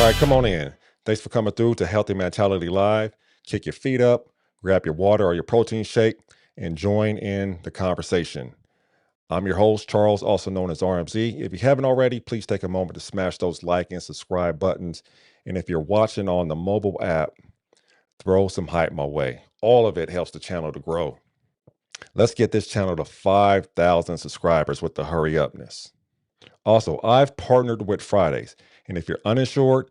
All right, come on in. Thanks for coming through to Healthy Mentality Live. Kick your feet up, grab your water or your protein shake, and join in the conversation. I'm your host, Charles, also known as RMZ. If you haven't already, please take a moment to smash those like and subscribe buttons. And if you're watching on the mobile app, throw some hype my way. All of it helps the channel to grow. Let's get this channel to 5,000 subscribers with the hurry upness. Also, I've partnered with Fridays. And if you're uninsured,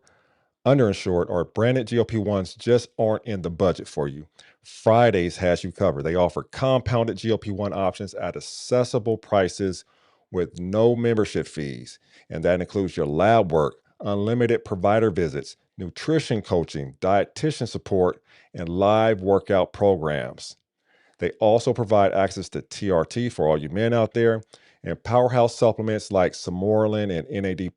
underinsured, or branded GLP-1s just aren't in the budget for you, Fridays has you covered. They offer compounded GLP-1 options at accessible prices with no membership fees. And that includes your lab work, unlimited provider visits, nutrition coaching, dietitian support, and live workout programs. They also provide access to TRT for all you men out there and powerhouse supplements like Samoralin and NAD+.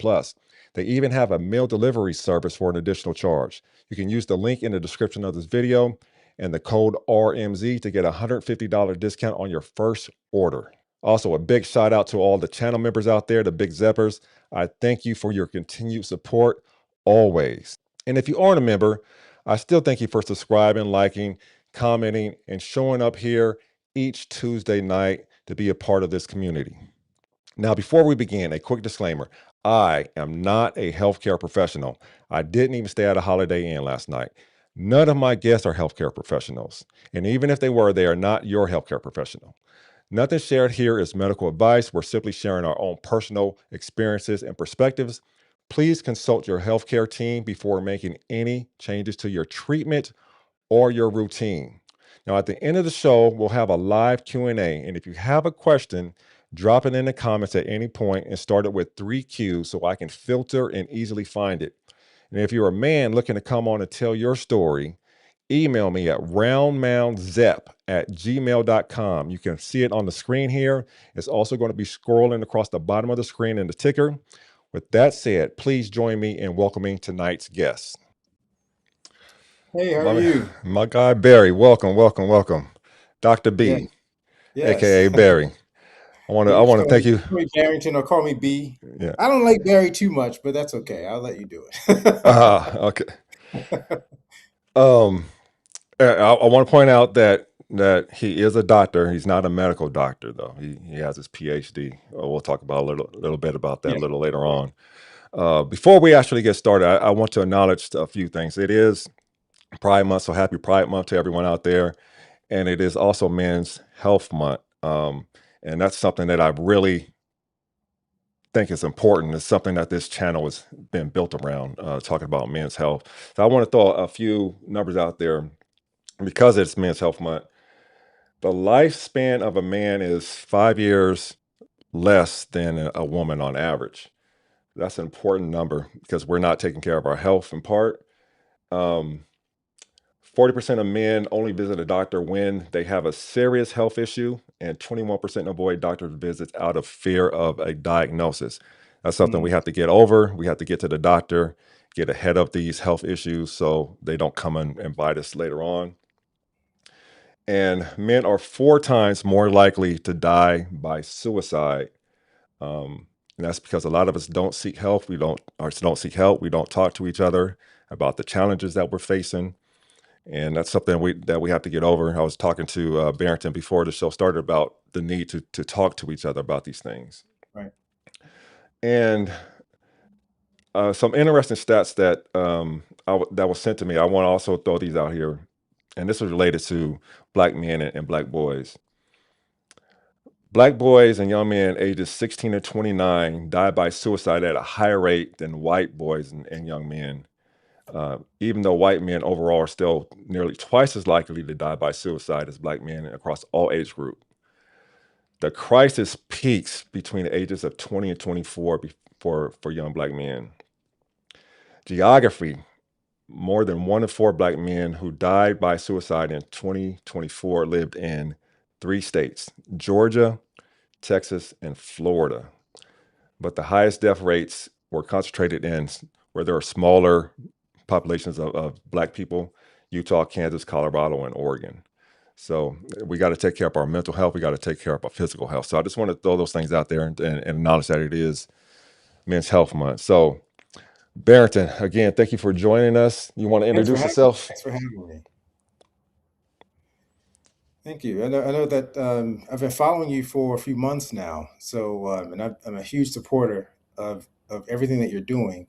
They even have a meal delivery service for an additional charge. You can use the link in the description of this video and the code RMZ to get a $150 discount on your first order. Also, a big shout out to all the channel members out there, the big Zeppers. I thank you for your continued support always. And if you aren't a member, I still thank you for subscribing, liking, commenting, and showing up here each Tuesday night to be a part of this community. Now, before we begin, a quick disclaimer. I am not a healthcare professional. I didn't even stay at a Holiday Inn last night. None of my guests are healthcare professionals. And even if they were, they are not your healthcare professional. Nothing shared here is medical advice. We're simply sharing our own personal experiences and perspectives. Please consult your healthcare team before making any changes to your treatment or your routine. Now, at the end of the show, we'll have a live Q&A. And if you have a question, drop it in the comments at any point and start it with 3Q so I can filter and easily find it. And if you're a man looking to come on and tell your story, email me at roundmoundzep@gmail.com. You can see it on the screen here. It's also going to be scrolling across the bottom of the screen in the ticker. With that said, please join me in welcoming tonight's guest. Hey, how are My, you? my guy Barry, welcome, welcome, welcome. Dr. Yeah, B, yes. aka Barry. I You want to call thank me, you. call me Barrington or call me B. Yeah. I don't like Barry too much, but that's okay. I'll let you do it. Okay. Um, I want to point out that he is a doctor. He's not a medical doctor, though. He has his PhD. We'll talk about a little bit about that Yeah, a little later on. Before we actually get started, I want to acknowledge a few things. It is Pride Month, so happy Pride Month to everyone out there, and it is also Men's Health Month. And that's something that I really think is important. It's something that this channel has been built around, talking about men's health. So I want to throw a few numbers out there because it's Men's Health Month. The lifespan of a man is 5 years less than a woman on average. That's an important number because we're not taking care of our health in part. Um, 40% of men only visit a doctor when they have a serious health issue, and 21% avoid doctor visits out of fear of a diagnosis. That's something we mm, have to get over. We have to get to the doctor, get ahead of these health issues so they don't come and bite us later on. And men are 4 times more likely to die by suicide. And that's because a lot of us don't seek help. We don't seek help. We don't talk to each other about the challenges that we're facing, and that's something we have to get over. I was talking to Barrington before the show started about the need to talk to each other about these things. right. And some interesting stats that was sent to me. I want to also throw these out here, and this is related to black men and black boys. Black boys and young men ages 16 to 29 die by suicide at a higher rate than white boys and young men. Even though white men overall are still nearly twice as likely to die by suicide as black men across all age groups. The crisis peaks between the ages of 20 and 24 for young black men. Geography: more than 1 in 4 black men who died by suicide in 2024 lived in 3 states: Georgia, Texas, and Florida. But the highest death rates were concentrated in where there are smaller populations of black people: Utah, Kansas, Colorado, and Oregon. So we got to take care of our mental health. We got to take care of our physical health. So I just want to throw those things out there and acknowledge that it is Men's Health Month. So Barrington, again, thank you for joining us. You want to Thanks for introduce having me. yourself? Thanks for having me. Thank you. I know that I've been following you for a few months now. So, and I'm a huge supporter of everything that you're doing.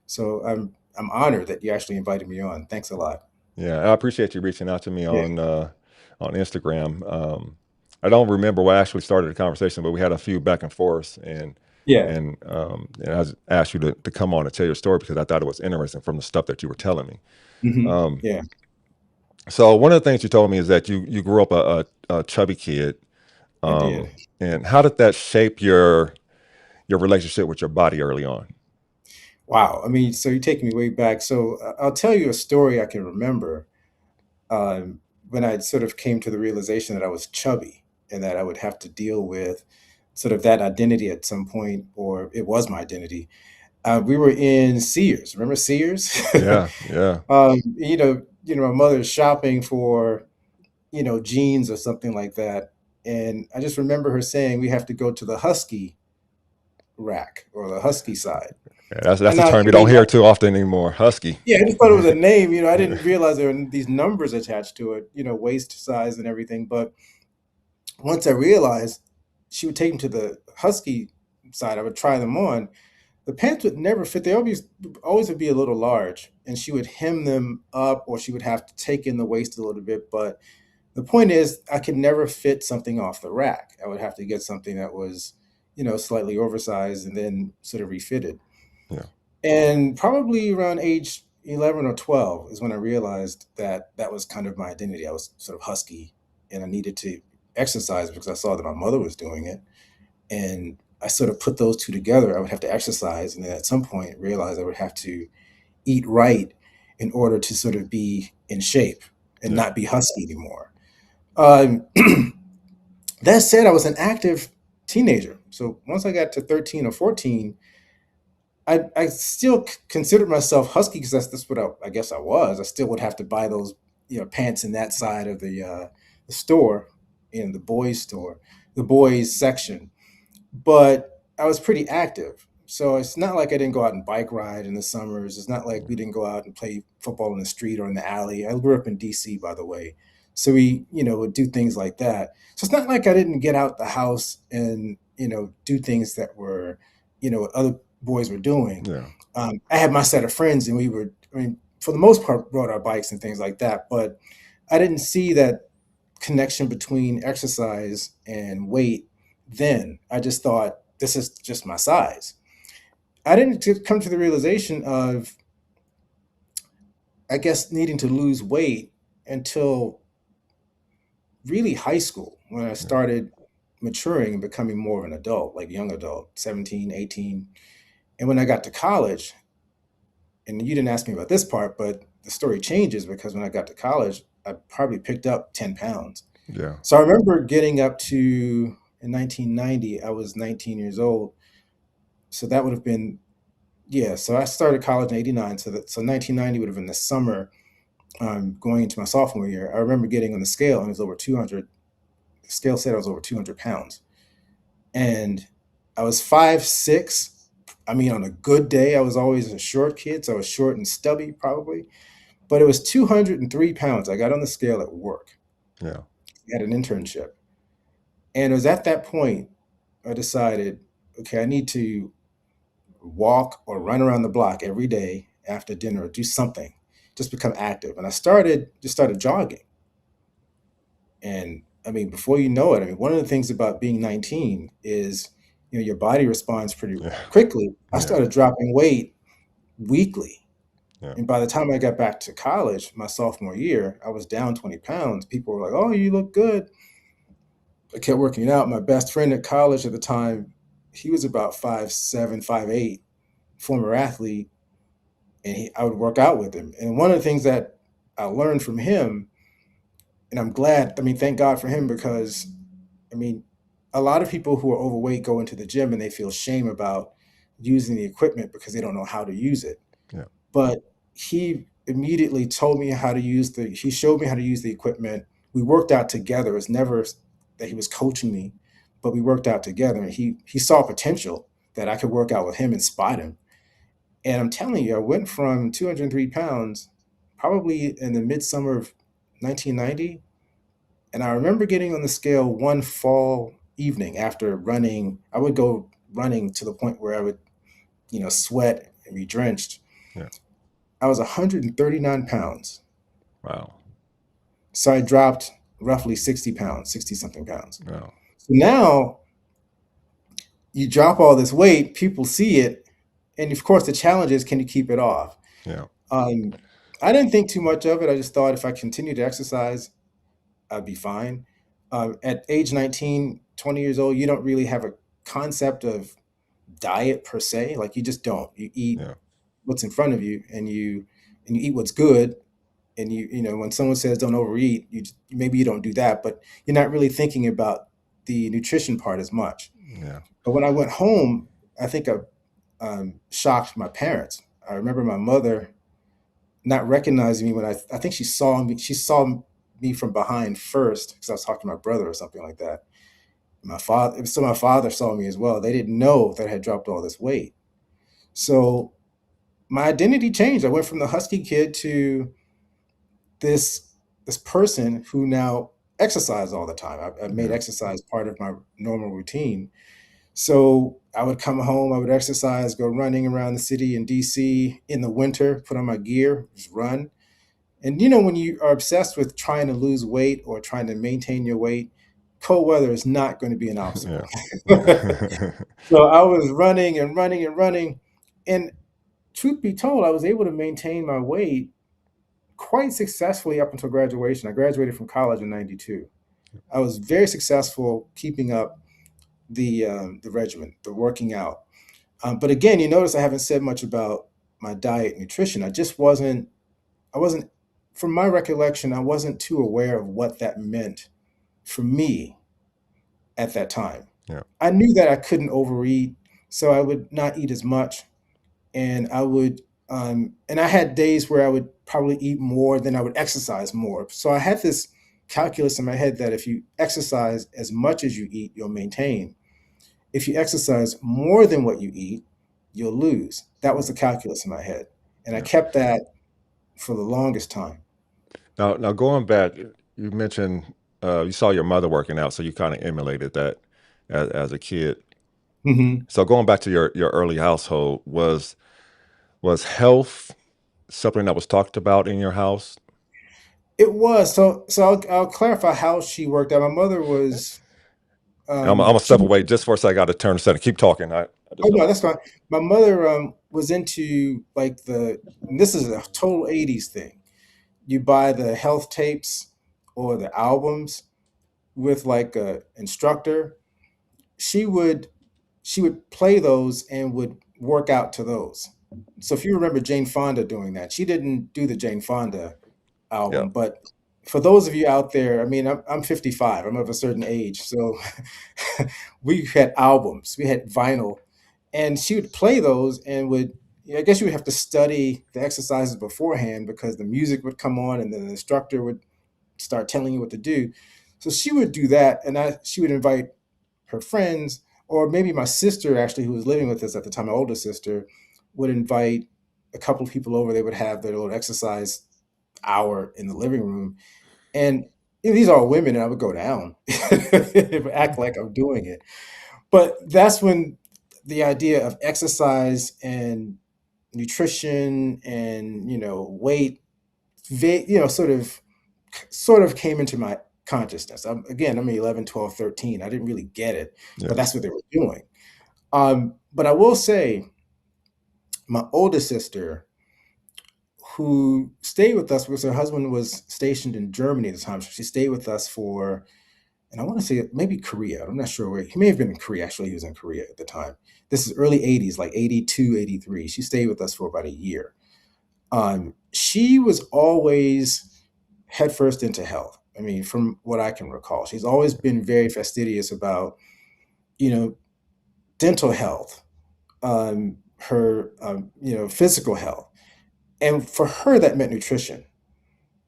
So I'm honored that you actually invited me on. Thanks a lot. Yeah, I appreciate you reaching out to me Yeah. on Instagram. I don't remember what actually started the conversation, but we had a few back and forths, Yeah. and I asked you to come on and tell your story because I thought it was interesting from the stuff that you were telling me. Um, Yeah, so one of the things you told me is that you grew up a chubby kid, I did. and how did that shape your relationship with your body early on? Wow. I mean, so you're taking me way back. So I'll tell you a story I can remember when I sort of came to the realization that I was chubby and that I would have to deal with sort of that identity at some point, or it was my identity. We were in Sears. Remember Sears? Yeah, yeah, My mother's shopping for, jeans or something like that. And I just remember her saying we have to go to the Husky rack or the Husky side. yeah. That's And a I term you don't mean, hear too often anymore. Husky. yeah, I just thought it was a name. I didn't realize there were these numbers attached to it, waist size and everything. But once I realized she would take them to the Husky side, I would try them on. The pants would never fit. They always would be a little large, and she would hem them up, or she would have to take in the waist a little bit. But the point is, I could never fit something off the rack. I would have to get something that was, slightly oversized and then sort of refitted. Yeah, And probably around age 11 or 12 is when I realized that that was kind of my identity. I was sort of husky, and I needed to exercise because I saw that my mother was doing it. And I sort of put those two together. I would have to exercise, and then at some point realize I would have to eat right in order to sort of be in shape and Yeah. not be husky anymore. Um, that said, I was an active teenager. So once I got to 13 or 14, I still considered myself husky because that's what I guess I was. I still would have to buy those pants in that side of the store, in the boys store, the boys section. But I was pretty active. So it's not like I didn't go out and bike ride in the summers. It's not like we didn't go out and play football in the street or in the alley. I grew up in DC, by the way. So we, would do things like that. So it's not like I didn't get out the house and, do things that were, what other boys were doing. Yeah. I had my set of friends and we were, for the most part, rode our bikes and things like that. But I didn't see that connection between exercise and weight then. I just thought this is just my size. I didn't come to the realization of, I guess, needing to lose weight until really high school when I Yeah. started maturing and becoming more of an adult, like young adult, 17, 18. And when I got to college, and you didn't ask me about this part, but the story changes because when I got to college, I probably picked up 10 pounds. Yeah. So I remember getting up to, in 1990, I was 19 years old. So that would have been, yeah. So I started college in '89. So 1990 would have been the summer, going into my sophomore year. I remember getting on the scale and it was over 200. The scale said I was over 200 pounds. And I was 5'6". I mean, on a good day, I was always a short kid. So I was short and stubby probably, but it was 203 pounds. I got on the scale at work Yeah. at an internship. And it was at that point I decided, okay, I need to walk or run around the block every day after dinner or do something, just become active. And I started jogging. And I mean, before you know it, I mean, one of the things about being 19 is, your body responds pretty Yeah. quickly. I Yeah. started dropping weight weekly. Yeah. And by the time I got back to college, my sophomore year, I was down 20 pounds. People were like, "Oh, you look good." I kept working out. My best friend at college at the time, he was about 5'7", 5'8", former athlete, and I would work out with him. And one of the things that I learned from him, and I'm glad, I mean, thank God for him because, I mean, a lot of people who are overweight go into the gym and they feel shame about using the equipment because they don't know how to use it. Yeah. But he immediately told me how to he showed me how to use the equipment. We worked out together. It's never that he was coaching me, but we worked out together. And he saw potential that I could work out with him and spot him. And I'm telling you, I went from 203 pounds probably in the midsummer of 1990. And I remember getting on the scale one fall evening after running. I would go running to the point where I would, sweat and be drenched. Yeah. I was 139 pounds. Wow. So I dropped roughly 60 pounds, 60 something pounds. Wow. So now you drop all this weight, people see it. And of course, the challenge is, can you keep it off? Yeah. Um, I didn't think too much of it. I just thought if I continued to exercise, I'd be fine. At age 19, 20 years old, you don't really have a concept of diet per se. Like you just don't. You eat Yeah. what's in front of you, and you eat what's good. And when someone says don't overeat, maybe you don't do that, but you're not really thinking about the nutrition part as much. Yeah. But when I went home, I think I shocked my parents. I remember my mother not recognizing me when I think she saw me. She saw me from behind first because I was talking to my brother or something like that. My father saw me as well. They didn't know that I had dropped all this weight. So my identity changed. I went from the husky kid to this this person who now exercise all the time. I've made Yeah. exercise part of my normal routine. So I would come home, I would exercise, go running around the city in DC in the winter, put on my gear, just run. And when you are obsessed with trying to lose weight or trying to maintain your weight, cold weather is not going to be an obstacle. Yeah. Yeah. So I was running and running and running. And truth be told, I was able to maintain my weight quite successfully up until graduation. I graduated from college in '92. I was very successful keeping up the regimen, the working out. But again, you notice I haven't said much about my diet and nutrition. I wasn't, from my recollection, I wasn't too aware of what that meant for me at that time. Yeah. I knew that I couldn't overeat, so I would not eat as much, and and I had days where I would probably eat more than I would exercise more. So I had this calculus in my head that if you exercise as much as you eat, you'll maintain. If you exercise more than what you eat, you'll lose. That was the calculus in my head. And I Yeah. kept that for the longest time. Now going back, you mentioned you saw your mother working out, so you kind of emulated that as a kid. Hmm. So going back to your early household, was health something that was talked about in your house? It was. So I'll clarify how she worked out. My mother was, I'm gonna she, step away just for a second. I got to turn the center. Keep talking. I oh just no, that's fine. My mother was into like and this is a total 80s thing. You buy the health tapes or the albums with like a instructor. She would she would play those and would work out to those. So if you remember Jane Fonda doing that, she didn't do the Jane Fonda yeah album, but for those of you out there, I mean, I'm 55, I'm of a certain age, so we had albums, we had vinyl, and she would play those and would, I guess you would have to study the exercises beforehand because the music would come on and then the instructor would start telling you what to do. So she would do that, and she would invite her friends, or maybe my sister actually, who was living with us at the time, my older sister, would invite a couple of people over. They would have their little exercise hour in the living room, and these are all women, and I would go down, act like I'm doing it. But that's when the idea of exercise and nutrition and weight, sort of came into my consciousness. I'm 11, 12, 13. I didn't really get it, but yeah that's what they were doing. But I will say, my older sister, who stayed with us because her husband was stationed in Germany at the time, so she stayed with us for, and I want to say maybe Korea. I'm not sure where. He may have been in Korea. Actually, he was in Korea at the time. This is early 80s, like 82, 83. She stayed with us for about a year. She was always headfirst into health. I mean, from what I can recall, she's always been very fastidious about, you know, dental health, her, physical health. And for her, that meant nutrition.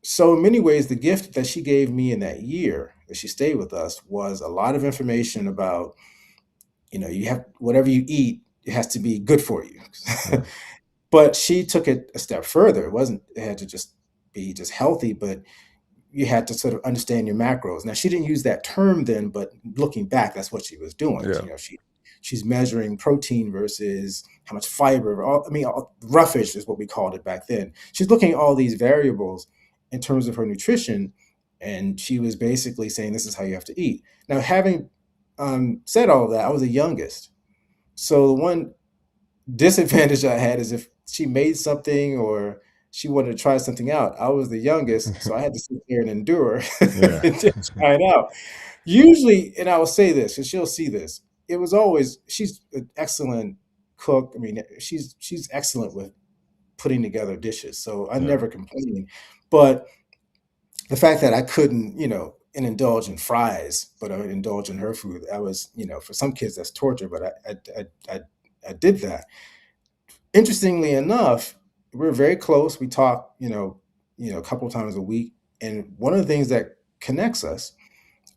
So in many ways, the gift that she gave me in that year that she stayed with us was a lot of information about, you have whatever you eat, it has to be good for you. yeah But she took it a step further. It had to just be just healthy, but you had to sort of understand your macros. Now, she didn't use that term then, but looking back, that's what she was doing. yeah She's measuring protein versus how much fiber. Roughage is what we called it back then. She's looking at all these variables in terms of her nutrition, and she was basically saying this is how you have to eat. Now, having said all of that, I was the youngest, so the one disadvantage I had is if she made something or she wanted to try something out. I was the youngest, so I had to sit there and endure yeah and just try it out. Usually, and I will say this, and she'll see this. It was always she's an excellent cook. I mean, she's excellent with putting together dishes, so I yeah never complained. But the fact that I couldn't, and indulge in fries, but I would indulge in her food. I was, for some kids that's torture, but I did that. Interestingly enough, we're very close. We talk, a couple of times a week, and one of the things that connects us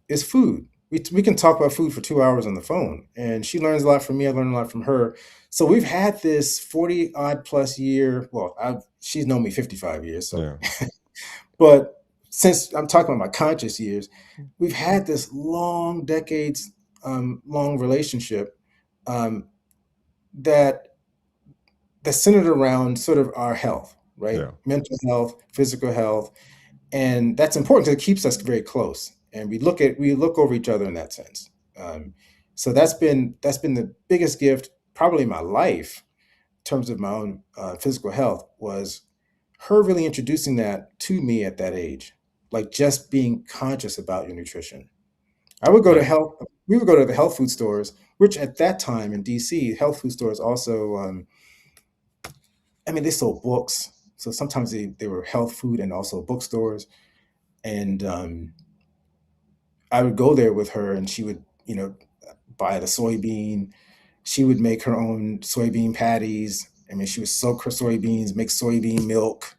is food. We can talk about food for 2 hours on the phone, and she learns a lot from me. I learn a lot from her. So we've had this 40 odd plus year. Well, she's known me 55 years, so yeah but since I'm talking about my conscious years, we've had this long decades long relationship um, that that's centered around sort of our health, right? yeah Mental health, physical health, and that's important because it keeps us very close, and we look over each other in that sense. Um, so that's been the biggest gift probably in my life terms of my own physical health was her really introducing that to me at that age, like just being conscious about your nutrition. I would go to Right. health. We would go to the health food stores, which at that time in DC, health food stores also. I mean, they sold books, so sometimes they were health food and also bookstores. And I would go there with her, and she would, buy the soybean. She would make her own soybean patties. I mean, she would soak her soybeans, make soybean milk.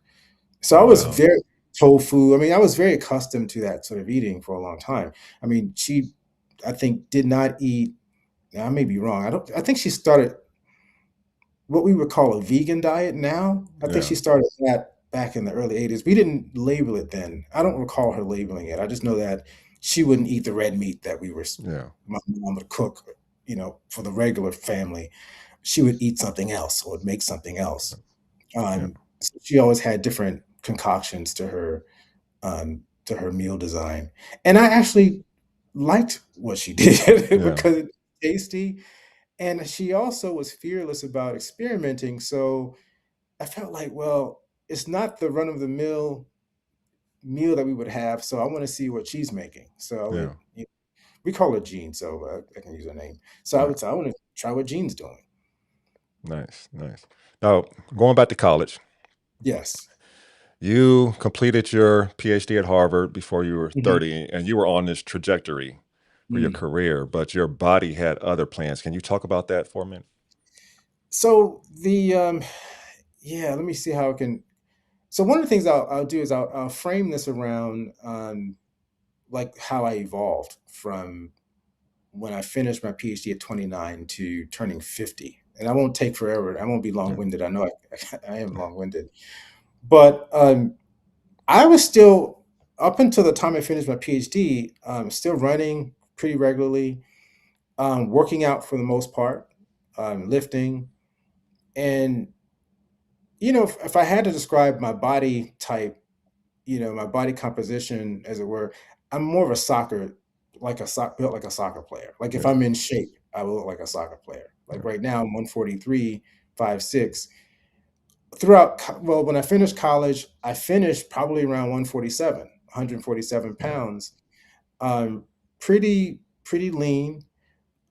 So I was Wow. very tofu. I mean, I was very accustomed to that sort of eating for a long time. I mean, she, I think, did not eat. Now, I may be wrong. I don't. I think she started what we would call a vegan diet now. I think Yeah. she started that back in the early 80s. We didn't label it then. I don't recall her labeling it. I just know that she wouldn't eat the red meat that Yeah. my mom would cook, for the regular family. She would eat something else or make something else. Yeah. So she always had different concoctions to her meal design. And I actually liked what she did Yeah. because it's tasty, and she also was fearless about experimenting. So I felt like, well, it's not the run of the mill meal that we would have. So I want to see what she's making. So I Yeah. would, we call her Jean, so I can use her name. So I Right. would say, I want to try what Jean's doing. Nice. Nice. Now, going back to college, Yes. you completed your PhD at Harvard before you were Mhm. 30, and you were on this trajectory for your Mm. career, but your body had other plans. Can you talk about that for a minute? So yeah, let me see how I can. So one of the things I'll do is I'll frame this around like how I evolved from when I finished my PhD at 29 to turning 50. And I won't take forever. I won't be long Yeah. winded. I know I am long winded, but I was still, up until the time I finished my PhD, still running pretty regularly, working out for the most part, lifting. And, if I had to describe my body type, my body composition, as it were, I'm more of a built like a soccer player. Like if Yeah. I'm in shape, I will look like a soccer player. Like Yeah. right now, I'm 143, 5'6". Well, when I finished college, I finished probably around 147, 147 Yeah. pounds. Um, pretty lean.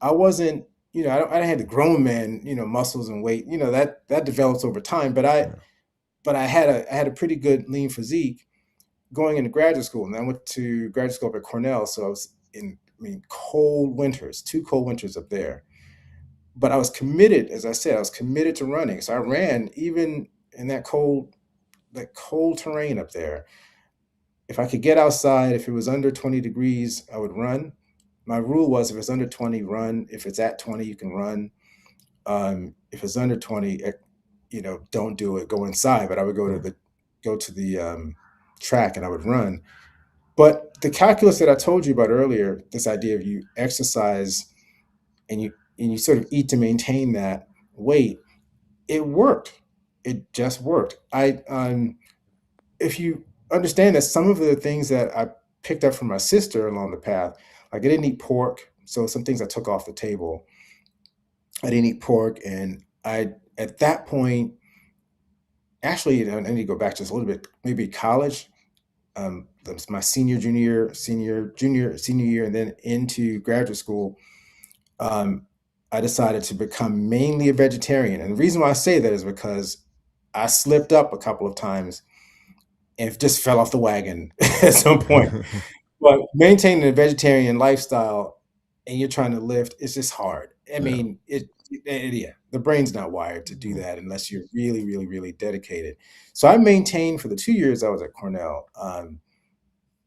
I wasn't, I don't had the grown man, muscles and weight. That develops over time. Yeah. But I had a pretty good lean physique going into graduate school. And I went to graduate school up at Cornell. So I was in, I mean, cold winters, 2 cold winters up there. But I was committed, as I said, I was committed to running. So I ran even in that cold terrain up there. If I could get outside, if it was under 20 degrees, I would run. My rule was if it's under 20, run. If it's at 20, you can run. If it's under 20, don't do it. Go inside. But I would Yeah. go to the track and I would run. But the calculus that I told you about earlier, this idea of you exercise and you sort of eat to maintain that weight, it worked. It just worked. If you understand that some of the things that I picked up from my sister along the path, like I didn't eat pork, so some things I took off the table. I didn't eat pork, and I at that point, actually, I need to go back just a little bit, maybe college. That was my senior year, and then into graduate school. um, I decided to become mainly a vegetarian. And the reason why I say that is because I slipped up a couple of times and just fell off the wagon at some point. But maintaining a vegetarian lifestyle and you're trying to lift, it's just hard. I Yeah. mean, yeah, the brain's not wired to do Mm. that unless you're really, really, really dedicated. So I maintained for the 2 years I was at Cornell,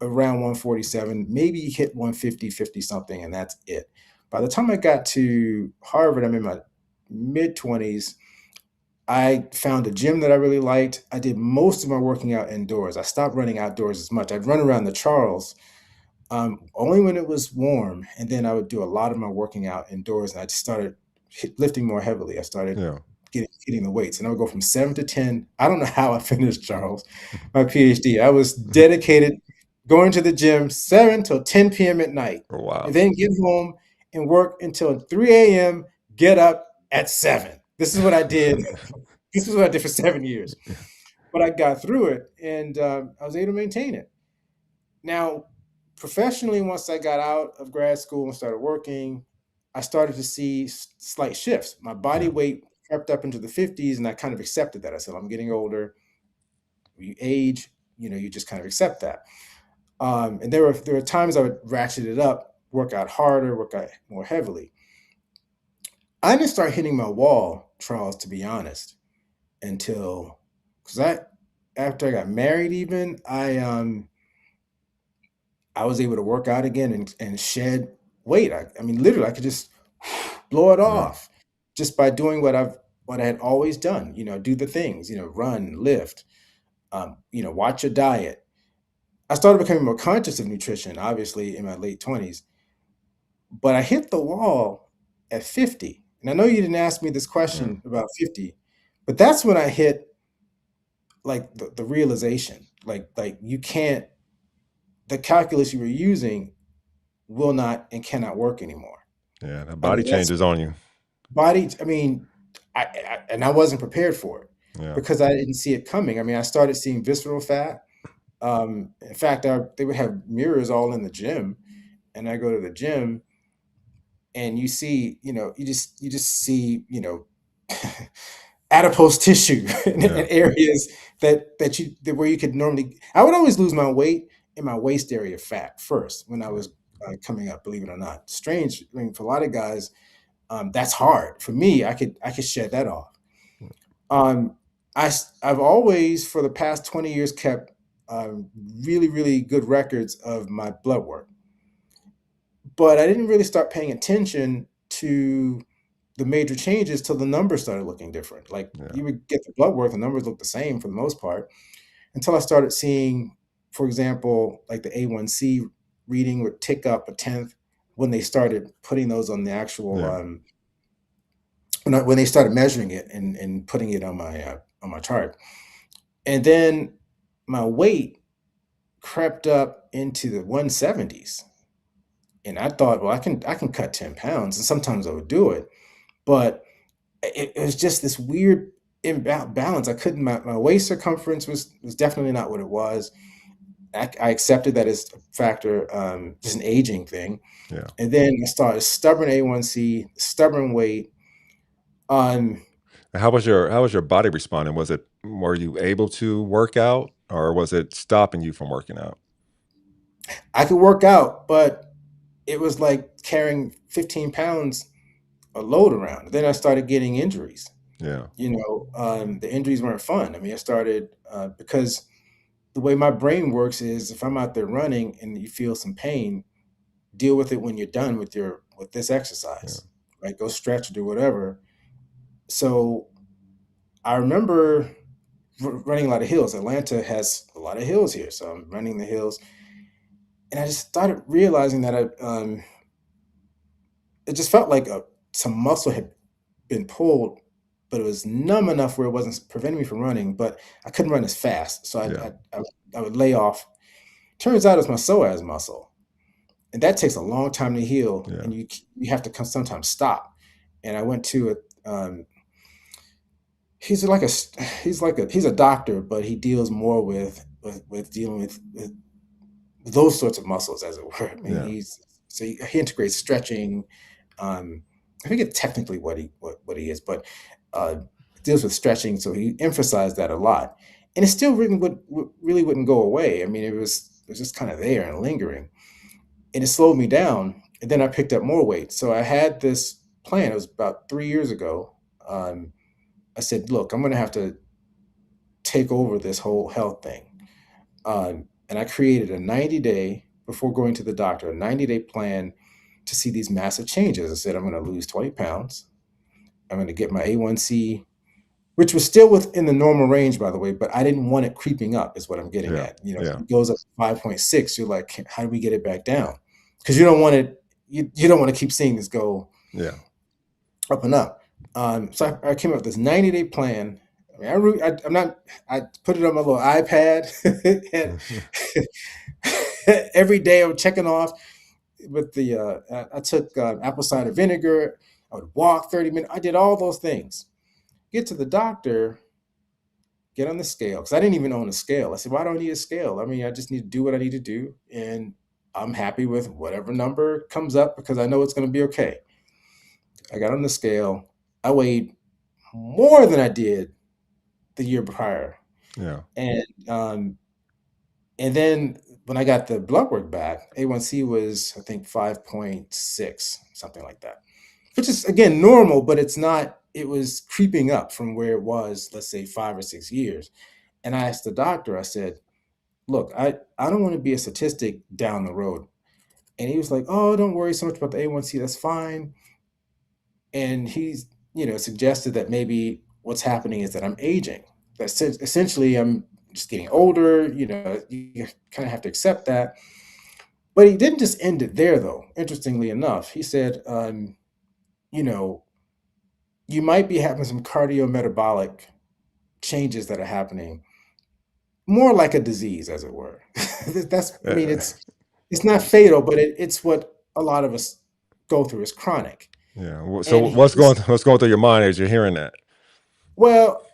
around 147, maybe hit 150, 50 something, and that's it. By the time I got to Harvard, I'm in my mid 20s. I found a gym that I really liked. I did most of my working out indoors. I stopped running outdoors as much. I'd run around the Charles, only when it was warm. And then I would do a lot of my working out indoors. And I just started lifting more heavily. I started Yeah. getting the weights. And I would go from 7 to 10. I don't know how I finished, Charles, my PhD. I was dedicated going to the gym 7 till 10 p.m. at night. Oh, wow. And then get home and work until 3 a.m., get up at 7. This is what I did. This is what I did for 7 years. But I got through it, and I was able to maintain it. Now, professionally, once I got out of grad school and started working, I started to see slight shifts. My body Yeah. weight crept up into the 50s, and I kind of accepted that. I said, I'm getting older. You age, you just kind of accept that. And there were times I would ratchet it up, work out harder, work out more heavily. I didn't start hitting my wall, Charles, to be honest, until because after I got married, even I was able to work out again and shed weight. I mean, literally, I could just blow it Yeah. off just by doing what I had always done. Do the things. Run, lift. Watch your diet. I started becoming more conscious of nutrition, obviously, in my late 20s. But I hit the wall at 50. And I know you didn't ask me this Mm. question about 50, but that's when I hit like the realization, like you can't, the calculus you were using will not and cannot work anymore. Yeah. The I body mean, that's changes on you. body. I mean, and I wasn't prepared for it Yeah. because I didn't see it coming. I mean, I started seeing visceral fat. In fact, they would have mirrors all in the gym, and I go to the gym, and you see, you just see, adipose tissue in Yeah. areas that where you could normally. I would always lose my weight in my waist area fat first when I Yeah. was coming up. Believe it or not, strange. I mean, for a lot of guys, that's hard. For me, I could shed that off. Um, I've always for the past 20 years kept really really good records of my blood work, but I didn't really start paying attention to the major changes till the numbers started looking different. Like Yeah. you would get the blood work, the numbers look the same for the most part, until I started seeing, for example, like the A1C reading would tick up a tenth when they started putting those on the actual Yeah. when they started measuring it and putting it on my chart. And then my weight crept up into the 170s. And I thought, well, I can cut 10 pounds. And sometimes I would do it. But it was just this weird imbalance. I couldn't, my waist circumference was definitely not what it was. I accepted that as a factor, just an aging thing. Yeah. And then I started stubborn A1C, stubborn weight. Um, And how was your body responding? Were you able to work out, or was it stopping you from working out? I could work out, but it was like carrying 15 pounds a load around. Then I started getting injuries. Yeah. The injuries weren't fun. I mean, I started because the way my brain works is if I'm out there running and you feel some pain, deal with it when you're done with this Yeah. exercise, right? Go stretch or do whatever. So I remember running a lot of hills. Atlanta has a lot of hills here, so I'm running the hills, and I just started realizing that it just felt like some muscle had been pulled, but it was numb enough where it wasn't preventing me from running, but I couldn't run as fast, so Yeah. I would lay off. Turns out it's my psoas muscle, and that takes a long time to heal, Yeah. and you have to sometimes stop. And I went to he's like a he's a doctor, but he deals more with dealing with those sorts of muscles, as it were. I mean, Yeah. he integrates stretching. I forget technically what he is, but uh, deals with stretching. So he emphasized that a lot, and it still really wouldn't go away. I mean, it was just kind of there and lingering, and it slowed me down. And then I picked up more weight. So I had this plan. It was about 3 years ago. Um, I said, look, I'm going to have to take over this whole health thing. And I created a 90-day, before going to the doctor, a 90-day plan to see these massive changes. I said, I'm going to lose 20 pounds. I'm going to get my A1C, which was still within the normal range, by the way, but I didn't want it creeping up, is what I'm getting Yeah. at. If Yeah. it goes up to 5.6, you're like, how do we get it back down? Because you don't want it, you don't want to keep seeing this go Yeah. up and up. So I came up with this 90-day plan. I mean, I'm not, I put it on my little iPad. And every day I'm checking off with I took apple cider vinegar. I would walk 30 minutes. I did all those things. Get to the doctor, get on the scale, because I didn't even own a scale. I said, "Why do I need a scale? I mean, I just need to do what I need to do, and I'm happy with whatever number comes up because I know it's going to be okay." I got on the scale. I weighed more than I did the year prior, Yeah. and and then when I got the blood work back, A1C was, I think, 5.6, something like that, which is again normal, but it's not. It was creeping up from where it was, let's say, 5 or 6 years. And I asked the doctor, I said, "Look, I don't want to be a statistic down the road." And he was like, "Oh, don't worry so much about the A1C. That's fine." And he's, suggested that maybe what's happening is that I'm aging. That essentially I'm just getting older. You kind of have to accept that. But he didn't just end it there, though. Interestingly enough, he said, you know, you might be having some cardiometabolic changes that are happening, more like a disease, as it were. I mean, Uh, it's not fatal, but it's what a lot of us go through. It's chronic. yeah. So And what's going through your mind as you're hearing that? well,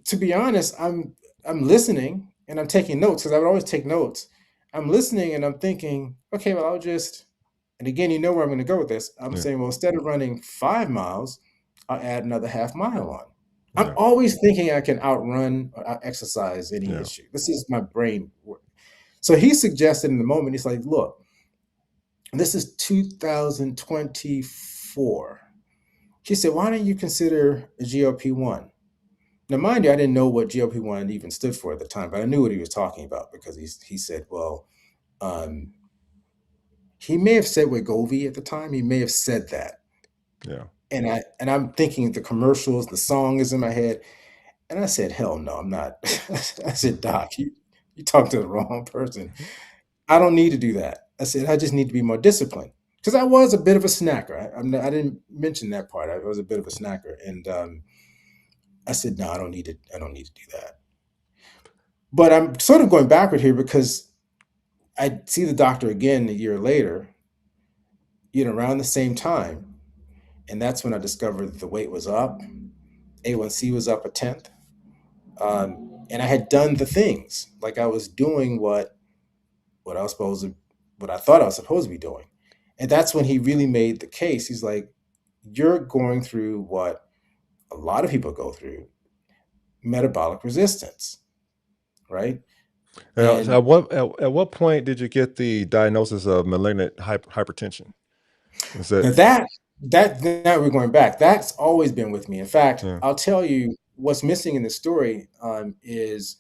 to be honest, I'm listening and I'm taking notes because I would always take notes. I'm listening and I'm thinking, okay, well, I'll just, and again, you know where I'm going to go with this. I'm Yeah. saying, well, instead of running 5 miles, I'll add another half mile on. I'm Yeah. always thinking I can outrun or out exercise any Yeah. issue. This is my brain. So he suggested in the moment, he's like, look, this is 2024. He said, why don't you consider a GLP-1? Now, mind you, I didn't know what GLP-1 even stood for at the time, but I knew what he was talking about because he said, well, um, he may have said Wegovy at the time. He may have said that. Yeah. And I'm thinking the commercials, the song is in my head. And I said, hell no, I'm not. I said, Doc, you talked to the wrong person. I don't need to do that. I said, I just need to be more disciplined. Because I was a bit of a snacker. I didn't mention that part. I was a bit of a snacker. And I said, no, I don't need to do that. But I'm sort of going backward here because I see the doctor again a year later, around the same time. And that's when I discovered that the weight was up. A1C was up a tenth. And I had done the things. Like I was doing what I was supposed to, what I thought I was supposed to be doing. And that's when he really made the case. He's like, you're going through what a lot of people go through, metabolic resistance, right? So And at what point did you get the diagnosis of malignant hypertension? Is that now that now we're going back. That's always been with me. In fact, yeah. I'll tell you what's missing in the story is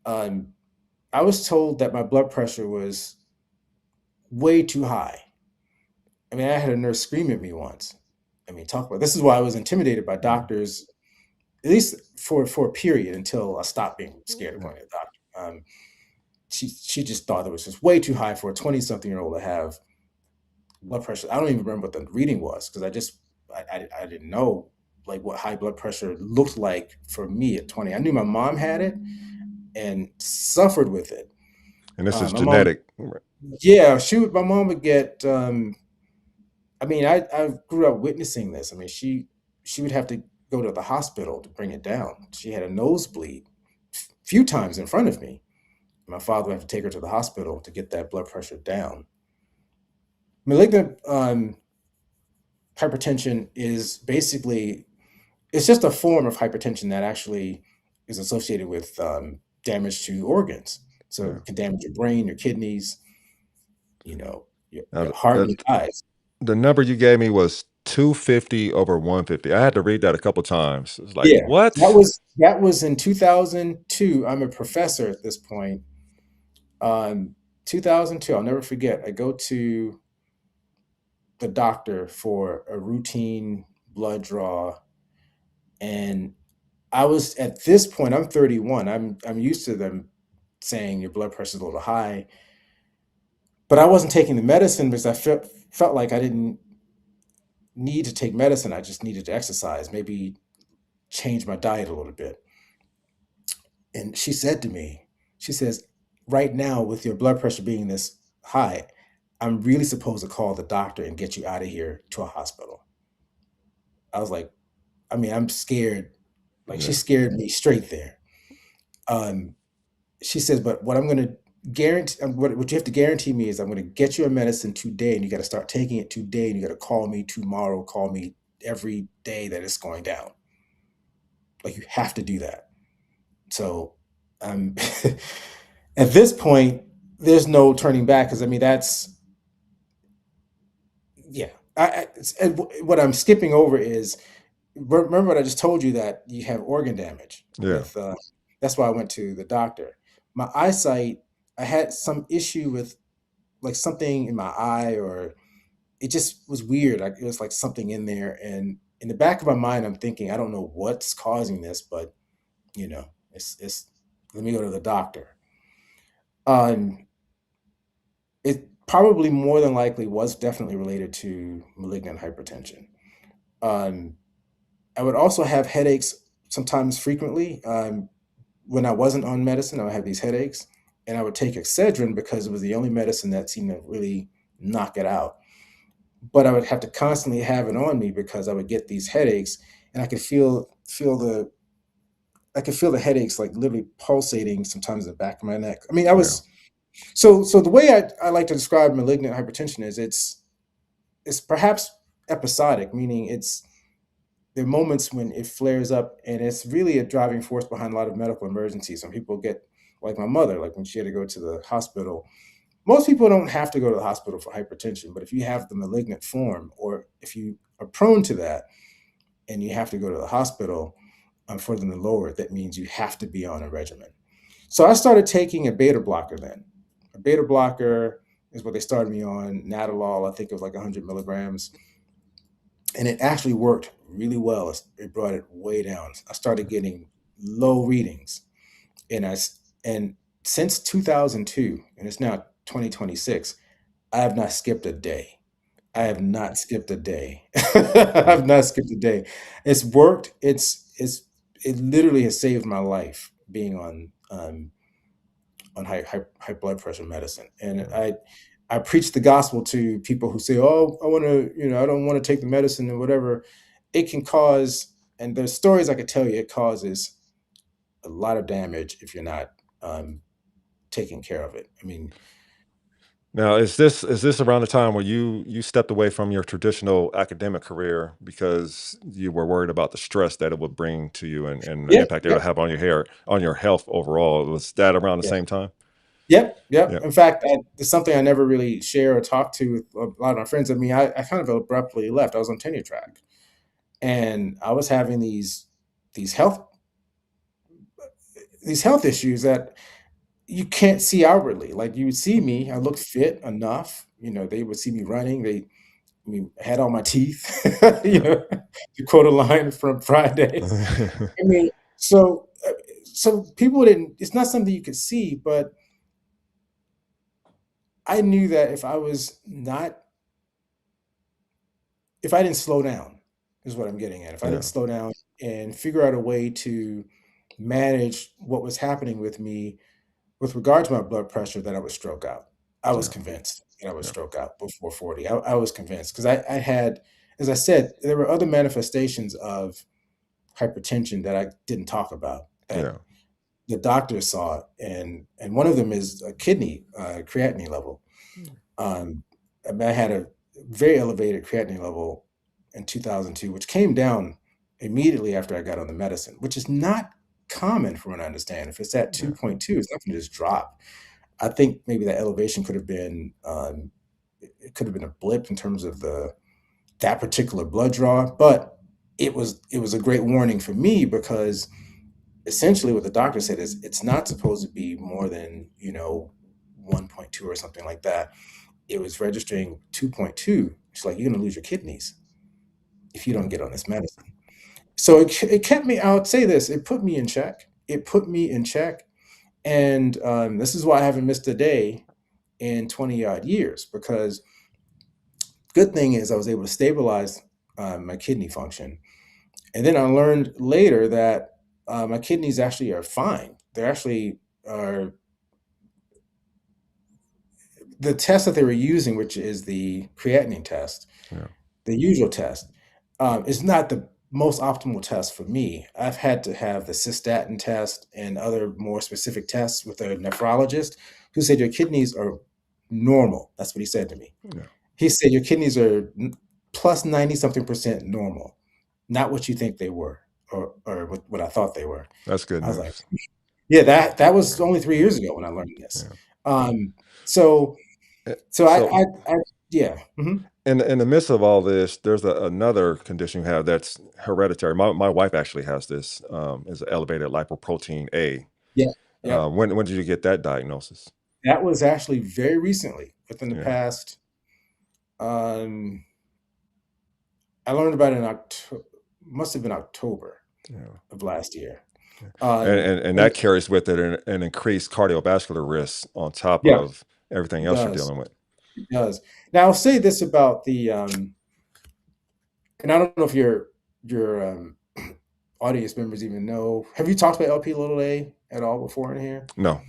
um, I was told that my blood pressure was way too high. I mean, I had a nurse scream at me once. I mean, talk about this is why I was intimidated by Yeah. doctors, at least for a period until I stopped being scared of Yeah. going to the doctor. She just thought it was just way too high for a 20-something-year-old to have blood pressure. I don't even remember what the reading was because I didn't know like what high blood pressure looked like for me at 20. I knew my mom had it and suffered with it. And this is My mom, genetic. yeah, my mom would get. I mean, I grew up witnessing this. I mean, she would have to go to the hospital to bring it down. She had a nosebleed a few times in front of me. My father would have to take her to the hospital to get that blood pressure down. Malignant hypertension is basically it's just a form of hypertension that actually is associated with damage to organs. So Yeah. it can damage your brain, your kidneys, Now, your heart, and the, your eyes. the number you gave me was 250 over 150. I had to read that a couple times. It's like, Yeah, that what? was that was in 2002. I'm a professor at this point. 2002, I'll never forget. I go to the doctor for a routine blood draw, and I was at this point. I'm 31. I'm used to them saying your blood pressure is a little high, but I wasn't taking the medicine because I felt like I didn't need to take medicine. I just needed to exercise, maybe change my diet a little bit. And she said to me, she says, right now, with your blood pressure being this high, I'm really supposed to call the doctor and get you out of here to a hospital. I was like, I mean, I'm scared. Like she Yeah. scared me straight there. Um, she says, but what I'm going to guarantee, what you have to guarantee me is I'm going to get you a medicine today, and you got to start taking it today, and you got to call me tomorrow, call me every day that it's going down. Like you have to do that. So, um, at this point, there's no turning back because I mean that's yeah. And what I'm skipping over is remember what I just told you that you have organ damage Yeah. with. That's why I went to the doctor. My eyesight, I had some issue with like something in my eye, or it just was weird. Like it was like something in there, and in the back of my mind, I'm thinking, I don't know what's causing this, but it's. Let me go to the doctor. Um, it probably more than likely was definitely related to malignant hypertension. Um, I would also have headaches sometimes frequently. When I wasn't on medicine, I would have these headaches, and I would take Excedrin because it was the only medicine that seemed to really knock it out. But I would have to constantly have it on me because I would get these headaches, and I could feel the headaches like literally pulsating sometimes in the back of my neck. I mean, I Yeah. was so the way I like to describe malignant hypertension is it's perhaps episodic, meaning it's there are moments when it flares up, and it's really a driving force behind a lot of medical emergencies. Some people get like my mother, like when she had to go to the hospital. Most people don't have to go to the hospital for hypertension, but if you have the malignant form, or if you are prone to that and you have to go to the hospital for them to lower it, that means you have to be on a regimen. So I started taking a beta blocker then. A beta blocker is what they started me on, Nadolol, I think it was like 100 milligrams. And it actually worked really well. It brought it way down. I started getting low readings. And and since 2002, and it's now 2026, I have not skipped a day. I have not skipped a day. Mm. I've not skipped a day. It's worked. It literally has saved my life being on high blood pressure medicine. And Yeah. I preach the gospel to people who say, "Oh, I want to, I don't want to take the medicine and whatever." It can cause, and there's stories I could tell you, it causes a lot of damage if you're not um, taking care of it. I mean, Now, is this around the time where you stepped away from your traditional academic career because you were worried about the stress that it would bring to you and the yeah, impact it yeah, would have on your hair, on your health overall? Was that around the yeah. same time? Yep, yep. Yeah. In fact, it's something I never really share or talk to with a lot of my friends. I mean, I kind of abruptly left. I was on tenure track, and I was having these health these health issues that you can't see outwardly. Like you would see me, I look fit enough. They would see me running. I mean, I had all my teeth. Yeah. To quote a line from Friday. I mean, so people didn't. It's not something you could see, but I knew that if I didn't slow down, is what I'm getting at. If I didn't Yeah. slow down and figure out a way to manage what was happening with me with regard to my blood pressure, that I would stroke out. I was Yeah. convinced that I would Yeah. stroke out before 40. I was convinced because I had, as I said, there were other manifestations of hypertension that I didn't talk about that Yeah. the doctor saw, and one of them is a kidney creatinine level. Um, I had a very elevated creatinine level in 2002, which came down immediately after I got on the medicine, which is not common from what I understand. If it's at Yeah. 2.2, it's not going to just drop. I think maybe that elevation could have been it could have been a blip in terms of the that particular blood draw, but it was a great warning for me because essentially what the doctor said is it's not supposed to be more than 1.2 or something like that. It was registering 2.2. It's like you're going to lose your kidneys if you don't Yeah. get on this medicine. So it kept me. I would say this: it put me in check. It put me in check, and this is why I haven't missed a day in 20 odd years. Because good thing is I was able to stabilize my kidney function, and then I learned later that my kidneys actually are fine. They're actually are the test that they were using, which is the creatinine test, Yeah. the usual test, is not the most optimal test for me. I've had to have the cystatin test and other more specific tests with a nephrologist who said your kidneys are normal. That's what he said to me. Yeah. He said your kidneys are plus 90 something percent normal, not what you think they were, or what I thought they were. That's good I was like, news. yeah, that was only 3 years ago when I learned this. Yeah. Um, so Eh, so So, I yeah. in the midst of all this, there's another condition you have that's hereditary. My wife actually has this. Is elevated lipoprotein A. Yeah, yeah. When did you get that diagnosis? That was actually very recently, within the Yeah. past. Um, I learned about it in October, must have been October Yeah. of last year. Yeah. Um, And and that carries with it an increased cardiovascular risk on top yeah, of everything it else you're does. dealing with. It does. Now I'll say this about and I don't know if your audience members even know. Have you talked about LP little a at all before in here? No.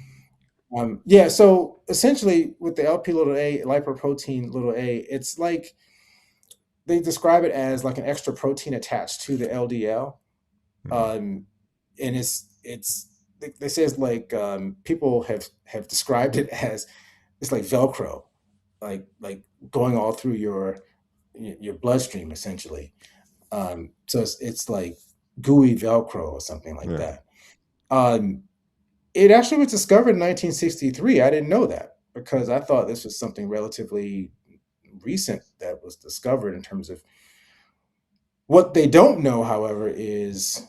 Yeah, so essentially with the LP little a, lipoprotein little a, it's like they describe it as like an extra protein attached to the LDL. Mm. Um, and it's they say it's like people have described it as it's like Velcro, like going all through your bloodstream essentially. So it's like gooey Velcro or something like Yeah. that. Um, it actually was discovered in 1963. I didn't know that because I thought this was something relatively recent that was discovered in terms of what they don't know, however, is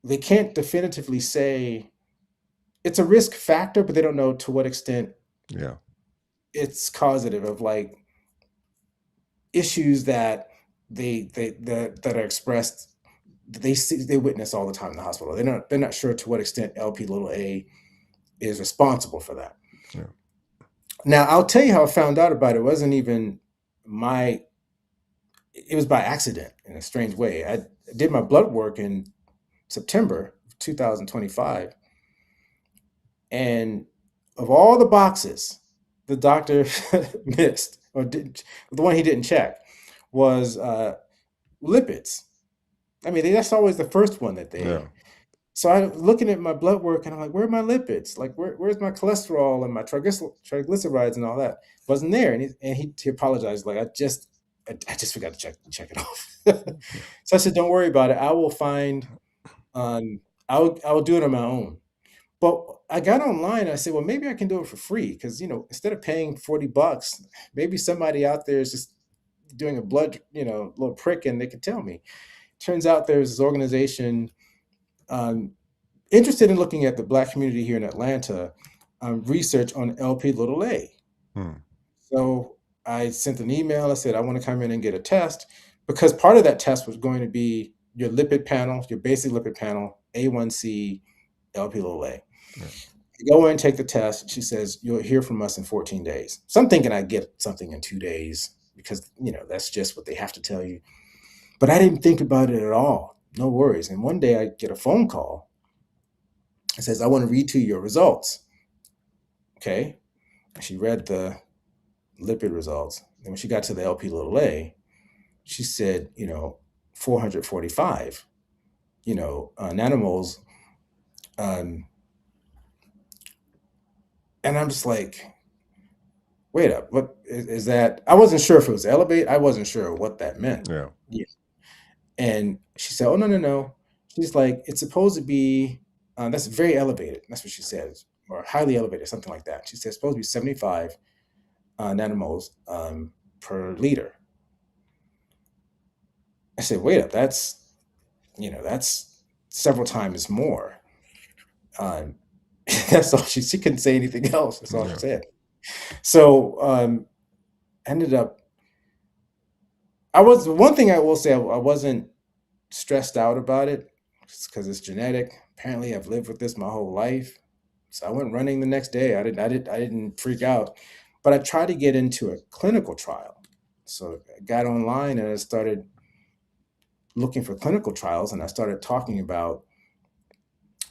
they can't definitively say it's a risk factor, but they don't know to what extent Yeah. it's causative of like issues that that are expressed they witness all the time in the hospital. They're not sure to what extent LP little a is responsible for that. Yeah. Now I'll tell you how I found out about it. It wasn't even my it was by accident in a strange way. I did my blood work in September of 2025, and of all the boxes the doctor missed or didn't, the one he didn't check was lipids. I mean, that's always the first one that Yeah. they. So I was looking at my blood work and I'm like, where are my lipids? Like, where's my cholesterol and my triglycerides and all that? Wasn't there. And he apologized. Like, I just forgot to check it off. So I said, don't worry about it. I will find, I will do it on my own. But I got online and I said, well, maybe I can do it for free because, instead of paying $40, maybe somebody out there is just doing a blood, little prick and they could tell me. Turns out there's this organization um, interested in looking at the Black community here in Atlanta, research on LP little a. Hmm. So I sent an email. I said, I want to come in and get a test because part of that test was going to be your lipid panel, your basic lipid panel, A1C, LP little a. Yeah. Go in and take the test. She says, you'll hear from us in 14 days. So I'm thinking I'd get something in 2 days because, that's just what they have to tell you. But I didn't think about it at all. No worries. And one day I get a phone call. It says, I want to read to you your results. Okay. She read the lipid results. And when she got to the LP little a, she said, 445, nanomoles. Um, and I'm just like, wait up, what is that? I wasn't sure if it was elevate. I wasn't sure what that meant. Yeah. Yeah. And she said, oh, no, no, no. She's like, it's supposed to be, that's very elevated. That's what she says, or highly elevated, something like that. She says, it's supposed to be 75 nanomoles per liter. I said, wait up, that's several times more. Um, that's all she couldn't say anything else. That's all she Yeah. said. So ended up, one thing I will say, I wasn't stressed out about it because it's genetic. Apparently I've lived with this my whole life. So I went running the next day. I didn't freak out, but I tried to get into a clinical trial. So I got online and I started looking for clinical trials and I started talking about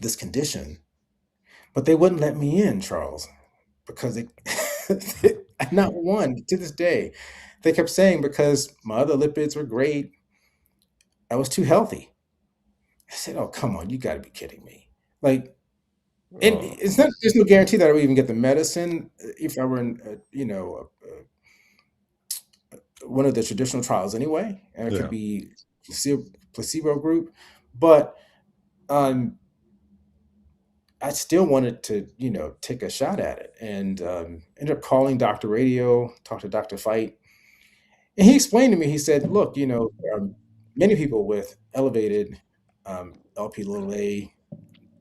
this condition, but they wouldn't let me in, Charles, because not one to this day. They kept saying because my other lipids were great, I was too healthy. I said, "Oh, come on, you got to be kidding me!" Like, and Oh, it's not. There's no guarantee that I would even get the medicine if I were in, one of the traditional trials anyway, and it could yeah. be placebo group, but um, I still wanted to, take a shot at it, and ended up calling Doctor Radio, talked to Doctor Fight, and he explained to me. He said, "Look, there are many people with elevated LP little a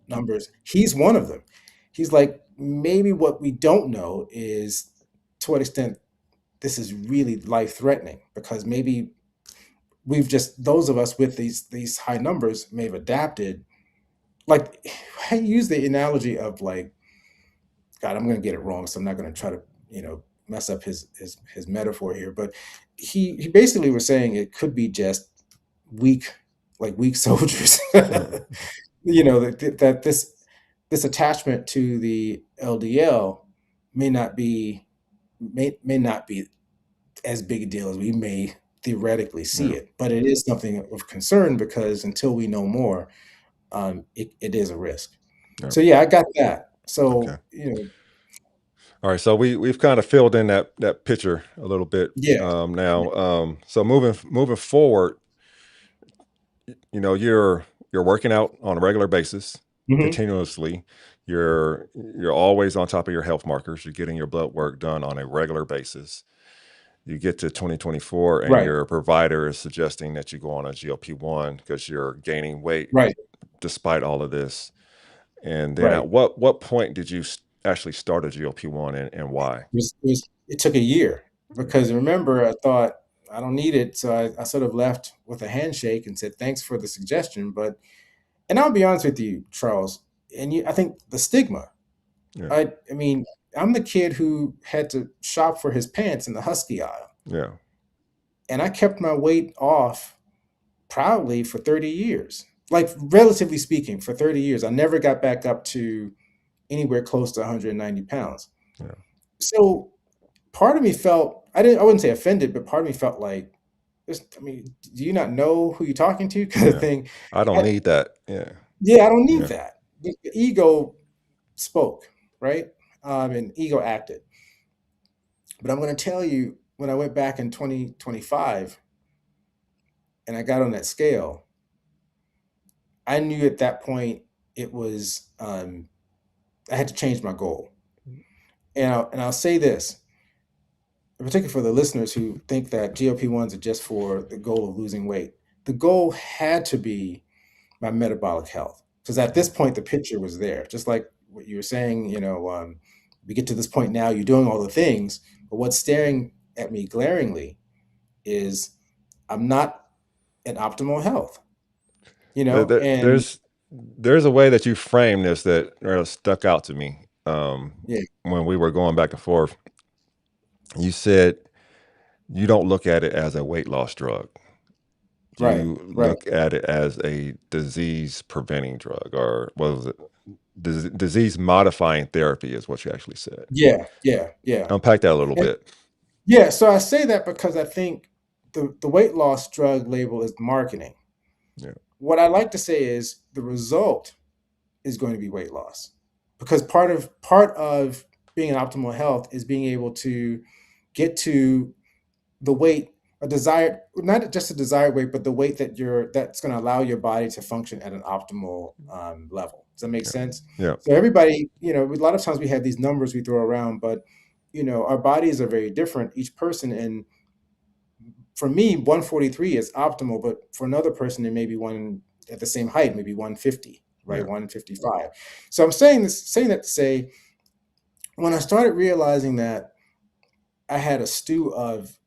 numbers. He's one of them." He's like, maybe what we don't know is to what extent this is really life threatening, because maybe we've just those of us with these high numbers may have adapted. Like, I use the analogy of, like, God, I'm going to get it wrong, so I'm not going to try to mess up his metaphor here. But he basically was saying it could be just weak, like weak soldiers. Mm, That this attachment to the LDL may not be may not be as big a deal as we may theoretically see yeah. it, but it is something of concern, because until we know more, it is a risk. Yeah. So yeah, I got that. Okay. So All right. So we've kind of filled in that picture a little bit yeah, now. yeah. So moving forward, you're working out on a regular basis, Hmm. continuously. You're always on top of your health markers. You're getting your blood work done on a regular basis. You get to 2024, and Right, your provider is suggesting that you go on a GLP-1 because you're gaining weight right, despite all of this. And then right. at what point did you actually start a GLP-1, and why? It took a year, Yeah. because remember, I thought I don't need it, so I sort of left with a handshake and said thanks for the suggestion. But and I'll be honest with you, Charles, I think the stigma. Yeah. I mean, I'm the kid who had to shop for his pants in the Husky aisle, Yeah. and I kept my weight off proudly for 30 years. Like, relatively speaking, for 30 years, I never got back up to anywhere close to 190 pounds. Yeah. So part of me felt, I wouldn't say offended, but part of me felt like, I mean, do you not know who you're talking to, kind of Yeah. thing. I don't I, need that. Yeah. yeah, I don't need Yeah. that. The ego spoke, right? And ego acted. But I'm going to tell you, when I went back in 2025 and I got on that scale, I knew at that point it was, I had to change my goal. And I'll say this, in particular for the listeners who think that GLP-1s are just for the goal of losing weight. The goal had to be my metabolic health, because at this point the picture was there. Just like what you were saying, we get to this point now, you're doing all the things, but what's staring at me glaringly is I'm not in optimal health, and There's a way that you frame this that stuck out to me. yeah, When we were going back and forth, you said you don't look at it as a weight loss drug. right, You right, look at it as a disease preventing drug, or what was it? Disease modifying therapy is what you actually said. yeah, yeah, yeah. Unpack that a little And bit. yeah, so I say that because I think the weight loss drug label is marketing. Yeah. What I like to say is the result is going to be weight loss, because part of being in optimal health is being able to get to the weight, a desired, not just a desired weight, but the weight that's going to allow your body to function at an optimal level. Does that make Yeah. sense? Yeah. So everybody, a lot of times we have these numbers we throw around, but our bodies are very different, each person. And for me, 143 is optimal, but for another person, it may be one at the same height, maybe 150, right? Yeah. 155. So I'm saying that to say, when I started realizing that I had a stew of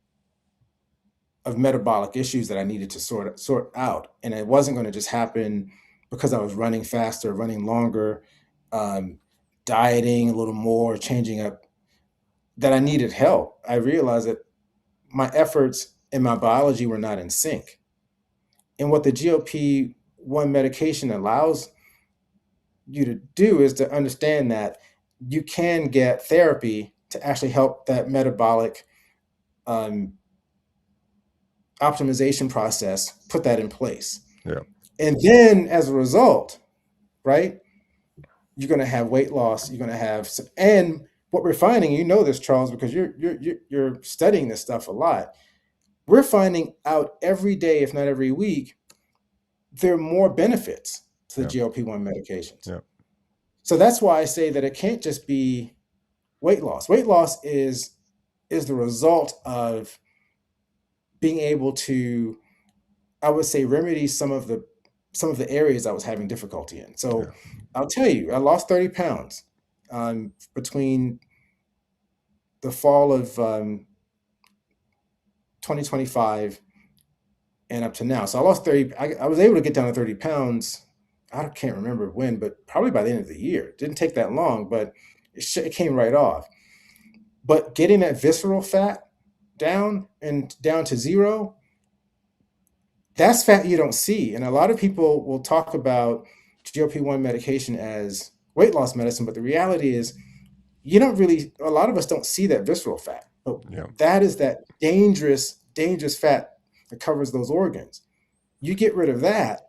metabolic issues that I needed to sort out, and it wasn't going to just happen because I was running faster, running longer, um, dieting a little more, changing up, that I needed help. I realized that my efforts and my biology were not in sync. And what the GLP-1 medication allows you to do is to understand that you can get therapy to actually help that metabolic um, optimization process, put that in place. Yeah. And then as a result, right, you're going to have weight loss. You're going to have, and what we're finding, you know this, Charles, because you're studying this stuff a lot. We're finding out every day, if not every week, there are more benefits to the Yeah. GLP-1 medications. Yeah. So that's why I say that it can't just be weight loss. Weight loss is the result of being able to, I would say, remedy some of the areas I was having difficulty in. Yeah. So I'll tell you, I lost 30 pounds between the fall of 2025 and up to now. So I lost 30. I was able to get down to 30 pounds. I can't remember when, but probably by the end of the year. It didn't take that long, but it came right off. But getting that visceral fat down and down to zero, that's fat you don't see. And a lot of people will talk about GLP-1 medication as weight loss medicine, but the reality is you don't really, a lot of us don't see that visceral fat. But Yeah. that is that dangerous fat that covers those organs. You get rid of that,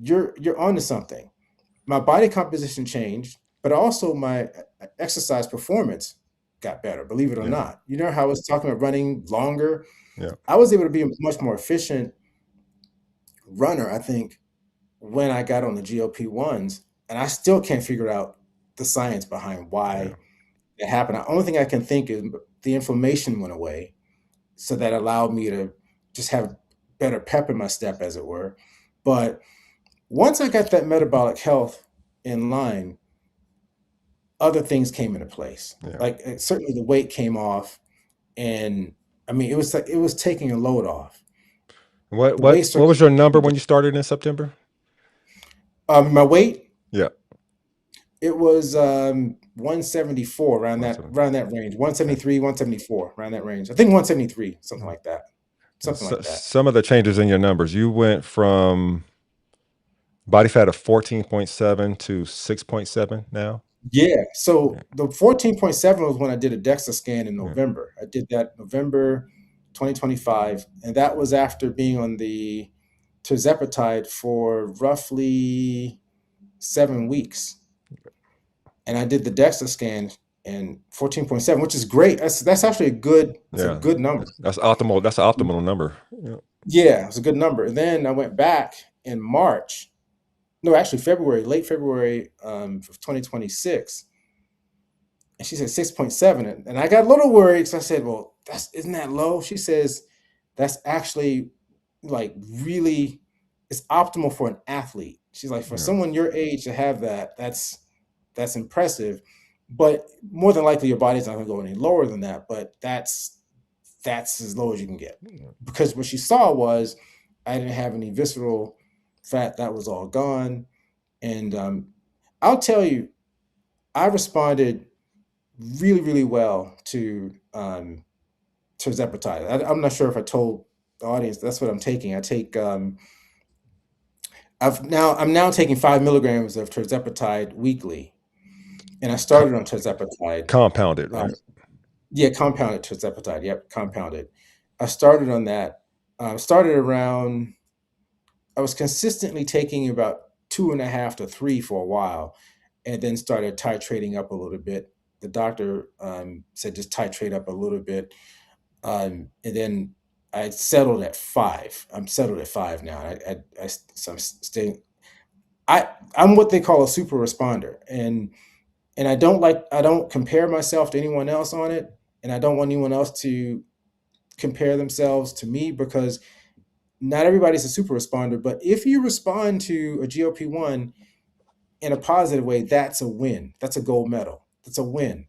you're onto something. My body composition changed, but also my exercise performance got better, believe it or Yeah. not. You know how I was talking about running longer? Yeah. I was able to be a much more efficient runner, I think, when I got on the GLP-1s, and I still can't figure out the science behind Yeah. why it happened. The only thing I can think is the inflammation went away, so that allowed me to just have better pep in my step, as it were. But once I got that metabolic health in line, other things came into place. Yeah. Like certainly the weight came off, and I mean it was taking a load off. What The what waist what was your number circulation, when you started in September? my weight, Yeah. it was 174, Awesome. around that range, Okay. 173, 174, around that range. I think 173, something Yeah. like that, And something like that. some of the changes in your numbers, you went from body fat of 14.7 to 6.7 now. Yeah. So Yeah. the 14.7 was when I did a DEXA scan in Yeah. November. I did that November 2025, and that was after being on the tirzepatide for roughly 7 weeks. And I did the DEXA scan and 14.7, which is great. That's actually it's a Yeah. good number. That's optimal. That's an optimal number. Yeah. Yeah, it's a good number. And then I went back in March, no, actually February, late February of 2026. And she said 6.7. And I got a little worried because I said, well, isn't that low? She says that's actually like really, it's optimal for an athlete. She's like, for Yeah. someone your age to have that, that's impressive. But more than likely your body's not gonna go any lower than that. But that's as low as you can get. Because what she saw was I didn't have any visceral fat, that was all gone. And I'll tell you, I responded really, really well to tirzepatide. I'm not sure if I told the audience that's what I'm taking. I take I'm now taking 5 milligrams of tirzepatide weekly, and I started on tirzepatide. Compounded, Uh, right? yeah, compounded tirzepatide. Yep, compounded. I started on that. Started around. I was consistently taking about 2.5 to 3 for a while, and then started titrating up a little bit. The doctor said just titrate up a little bit, and then I settled at 5. I'm settled at 5 now. So I'm staying. I'm what they call a super responder, and I don't compare myself to anyone else on it, and I don't want anyone else to compare themselves to me because not everybody's a super responder. But if you respond to a GLP-1 in a positive way, that's a win. That's a gold medal. That's a win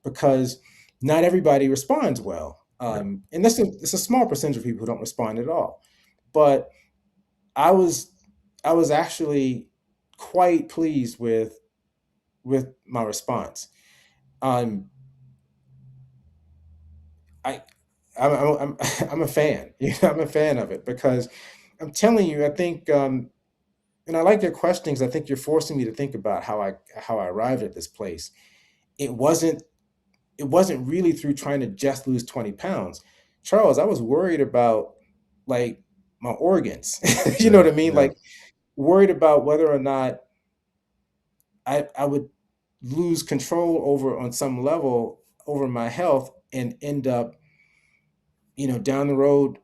because not everybody responds well. Yeah. And it's a small percentage of people who don't respond at all. But I was I was actually quite pleased with my response. Um, I I'm I'm a fan. I'm a fan of it because I'm telling you, I think and I like your questions. I think you're forcing me to think about how I arrived at this place. It wasn't it wasn't really through trying to just lose 20 pounds. Charles, I was worried about like my organs. You know Yeah. what I mean? Yeah. Like worried about whether or not I would lose control over on some level over my health and end up, down the road,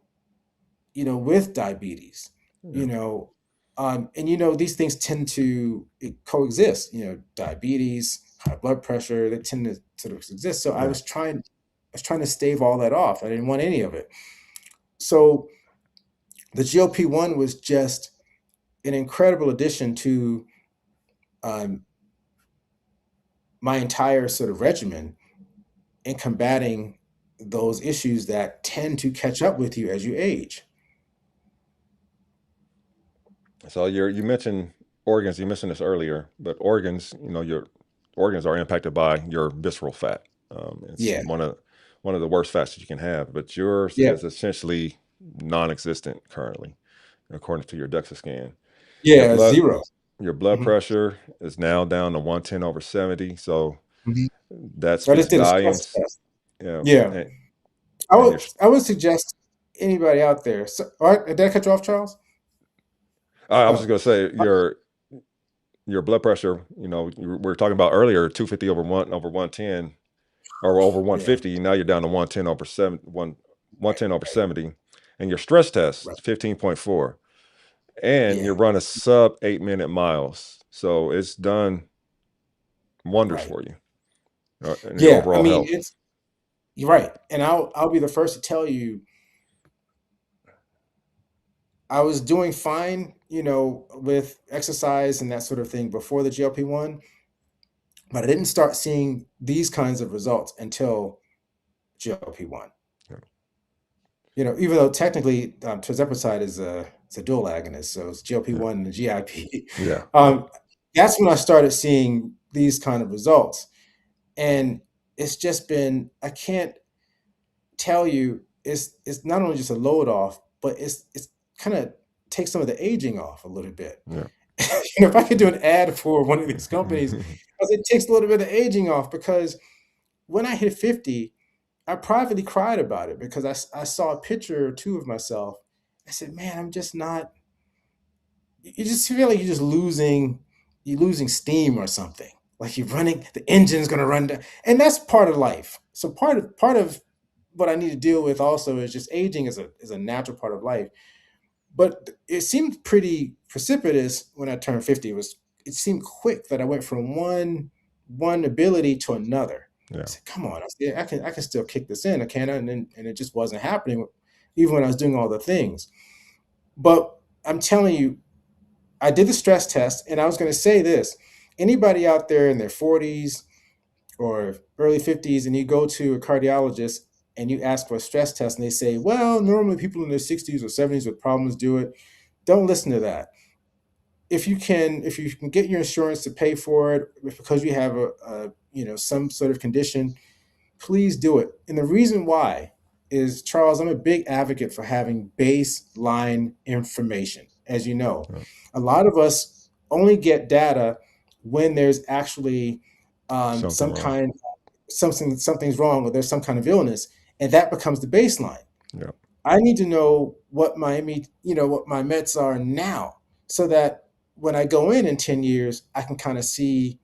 with diabetes, Yeah. you know, and these things tend to coexist, diabetes, high blood pressure, they tend to sort of exist. So Yeah. I was trying to stave all that off. I didn't want any of it. So the GLP-1 was just an incredible addition to um, my entire sort of regimen in combating those issues that tend to catch up with you as you age. So you mentioned organs. You mentioned this earlier, but organs, your organs are impacted by your visceral fat. It's Yeah, one of the worst fats that you can have, but yours yeah, is essentially non-existent currently, according to your DEXA scan. Your yeah, blood zero. your blood Mhm, pressure is now down to 110/70. So mhm. that I speaks just did a stress volumes. test. Yeah, Yeah, and, I and would your I would suggest anybody out there. So, all right, did I cut you off, Charles? I was just Oh, gonna say your blood pressure. We were talking about earlier, 250 over 110 or over yeah, 150. Now you're down to 110 over 70, and your stress test right, is 15.4, and yeah, you run a sub 8 minute miles. So it's done wonders right, for you and your yeah. I overall mean, health. you're right, and I'll be the first to tell you, I was doing fine, with exercise and that sort of thing before the GLP-1, but I didn't start seeing these kinds of results until GLP-1. Yeah. Even though technically tirzepatide is a dual agonist, so it's Yeah. GLP-1 and the GIP. Yeah. Yeah. um, that's when I started seeing these kind of results, and it's just been, I can't tell you, it's not only just a load off, but it's kind of takes some of the aging off a little bit. Yeah. If I could do an ad for one of these companies, because it takes a little bit of aging off, because when I hit 50, I privately cried about it because I saw a picture or two of myself. I said, man, I'm just not, you just feel like you're losing steam or something. Like you're running, the engine's gonna run down. And that's part of life. So part of what I need to deal with also is just aging is a natural part of life. But it seemed pretty precipitous when I turned 50. It seemed quick that I went from one ability to another. I Yeah. said, "Come on, I can still kick this in, can I?" And it just wasn't happening, even when I was doing all the things. But I'm telling you, I did the stress test, and I was going to say this: anybody out there in their 40s or early 50s, and you go to a cardiologist and you ask for a stress test, and they say, "Well, normally people in their 60s or 70s with problems do it." Don't listen to that. If you can get your insurance to pay for it because you have some sort of condition, please do it. And the reason why is, Charles, I'm a big advocate for having baseline information. As you know, Yeah. a lot of us only get data when there's actually Something some wrong. kind something's wrong, or there's some kind of illness, and that becomes the baseline. Yeah. I need to know what my meds are now, so that when I go in 10 years, I can kind of see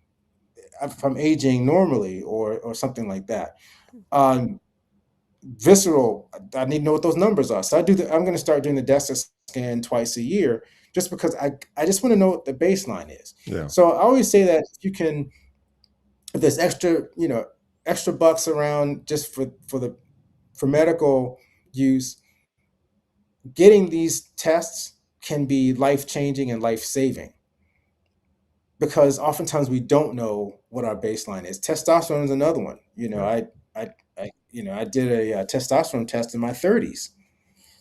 if I'm aging normally, or something like that. Um, Visceral, I need to know what those numbers are. So I'm going to start doing the DEXA scan twice a year, just because I just want to know what the baseline is. Yeah. So I always say that if there's extra bucks around just for medical use, getting these tests can be life changing and life saving, because oftentimes we don't know what our baseline is. Testosterone is another one. Yeah. I did a testosterone test in my 30s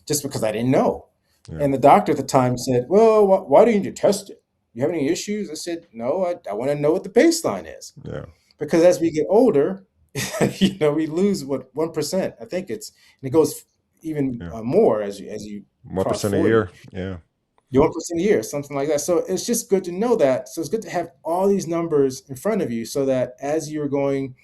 just because I didn't know. Yeah. And the doctor at the time said, "Well, why do you need to test it? You have any issues?" I said, "No, I want to know what the baseline is." Yeah. Because as we get older, we lose, what, 1%. I think and it goes even Yeah. more as you One cross percent a 40. year. Yeah. You 1% a year, something like that. So it's just good to know that. So it's good to have all these numbers in front of you, so that as you're going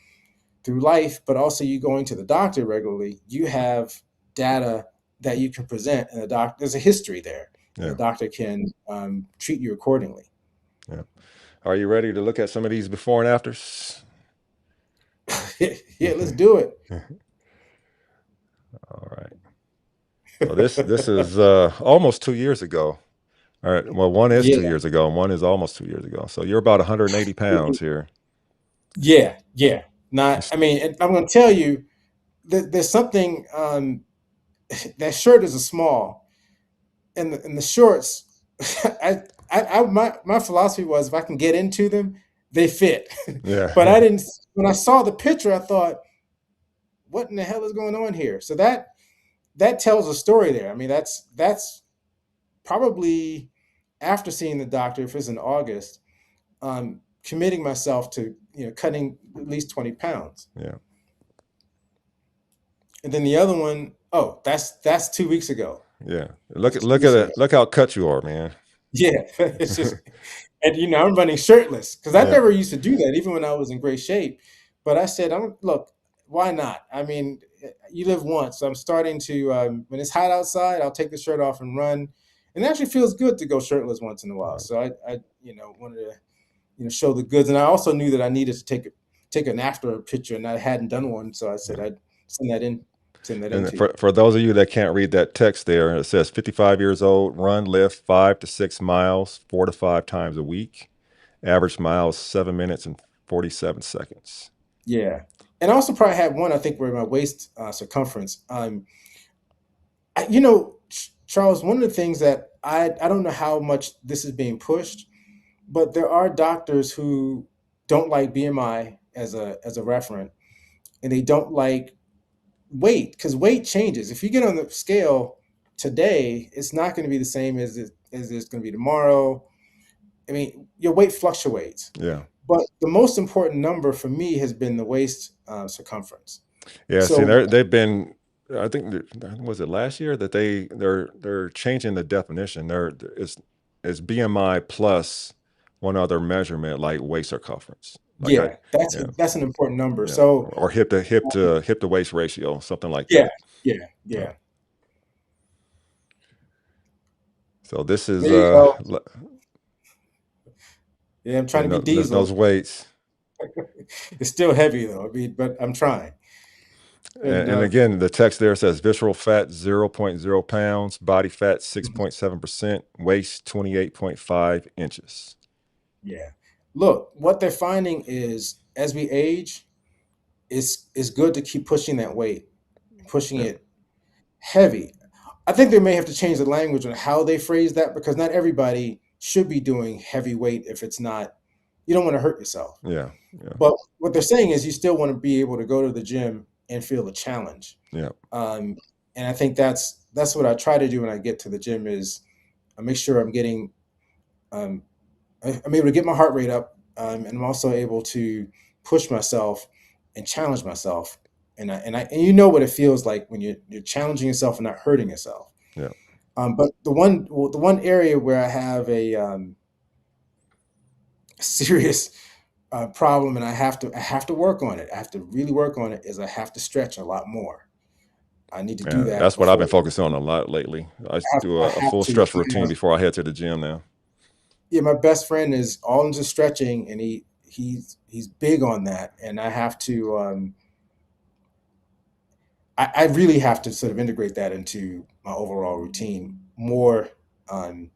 through life, but also you going to the doctor regularly, you have data that you can present, and the doctor, there's a history there, and the Yeah. doctor can treat you accordingly. Yeah. Are you ready to look at some of these before and afters? Yeah, let's do it. All right. So this is almost 2 years ago. All right. Well, one is Yeah, 2 years ago, and one is almost 2 years ago. So you're about 180 pounds here. yeah, yeah. Not, It's- I mean, and I'm going to tell you that there's something. That shirt is a small, and the shorts. My philosophy was if I can get into them, they fit. But I Yeah. didn't. When I saw the picture, I thought, what in the hell is going on here? So that tells a story there. I mean, that's probably after seeing the doctor, if it's in August, committing myself to cutting at least 20 pounds. Yeah. And then the other one, oh, that's 2 weeks ago. Yeah. That's two Look at weeks ago. it. Look how cut you are, man. Yeah, it's just, and I'm running shirtless because I Yeah. never used to do that, even when I was in great shape. But I said, I'm look, why not? I mean, you live once, so I'm starting to. When it's hot outside, I'll take the shirt off and run, and it actually feels good to go shirtless once in a while. So I wanted to show the goods, and I also knew that I needed to take an after picture, and I hadn't done one, so I said Yeah. I'd send that in And to you. for those of you that can't read that text there, it says 55 years old, run, lift 5 to 6 miles, 4 to 5 times a week. Average miles 7 minutes and 47 seconds. Yeah, and I also probably had one. I think where my waist circumference. Charles, one of the things that I don't know how much this is being pushed, but there are doctors who don't like BMI as a referent, and they don't like weight because weight changes. If you get on the scale today, it's not going to be the same as it's going to be tomorrow. I mean, your weight fluctuates, Yeah. but the most important number for me has been the waist circumference. Yeah. See, So they've been, I think, was it last year that they're changing the definition. It's BMI plus one other measurement like waist circumference. Like I, yeah, that's yeah, that's an important number. yeah, So or hip to waist ratio, something like yeah, that. yeah, Yeah. yeah. So this is There you go. l- Yeah, I'm trying yeah, to be no, there's diesel. those weights. It's still heavy though. I mean, but I'm trying. And And again, the text there says visceral fat 0.0 pounds, body fat 6.7%, waist 28.5 inches. yeah, look, what they're finding is as we age, it's good to keep pushing that weight, pushing Yeah, it heavy. I think they may have to change the language on how they phrase that because not everybody should be doing heavy weight if it's not. You don't want to hurt yourself. yeah, yeah, But what they're saying is you still want to be able to go to the gym and feel the challenge. yeah, Um, and I think that's what I try to do when I get to the gym is I make sure I'm getting um, I'm able to get my heart rate up, and I'm also able to push myself and challenge myself. And you know what it feels like when you're challenging yourself and not hurting yourself. yeah. But the one area where I have a serious problem, and I have to work on it. I have to really work on it. Is I have to stretch a lot more. I need to do Yeah, that that's what I've before been focusing on a lot lately. I I have, do I a have full to. stress routine before I head to the gym now. Yeah, my best friend is all into stretching, and he's big on that, and I have to. I really have to sort of integrate that into my overall routine more um,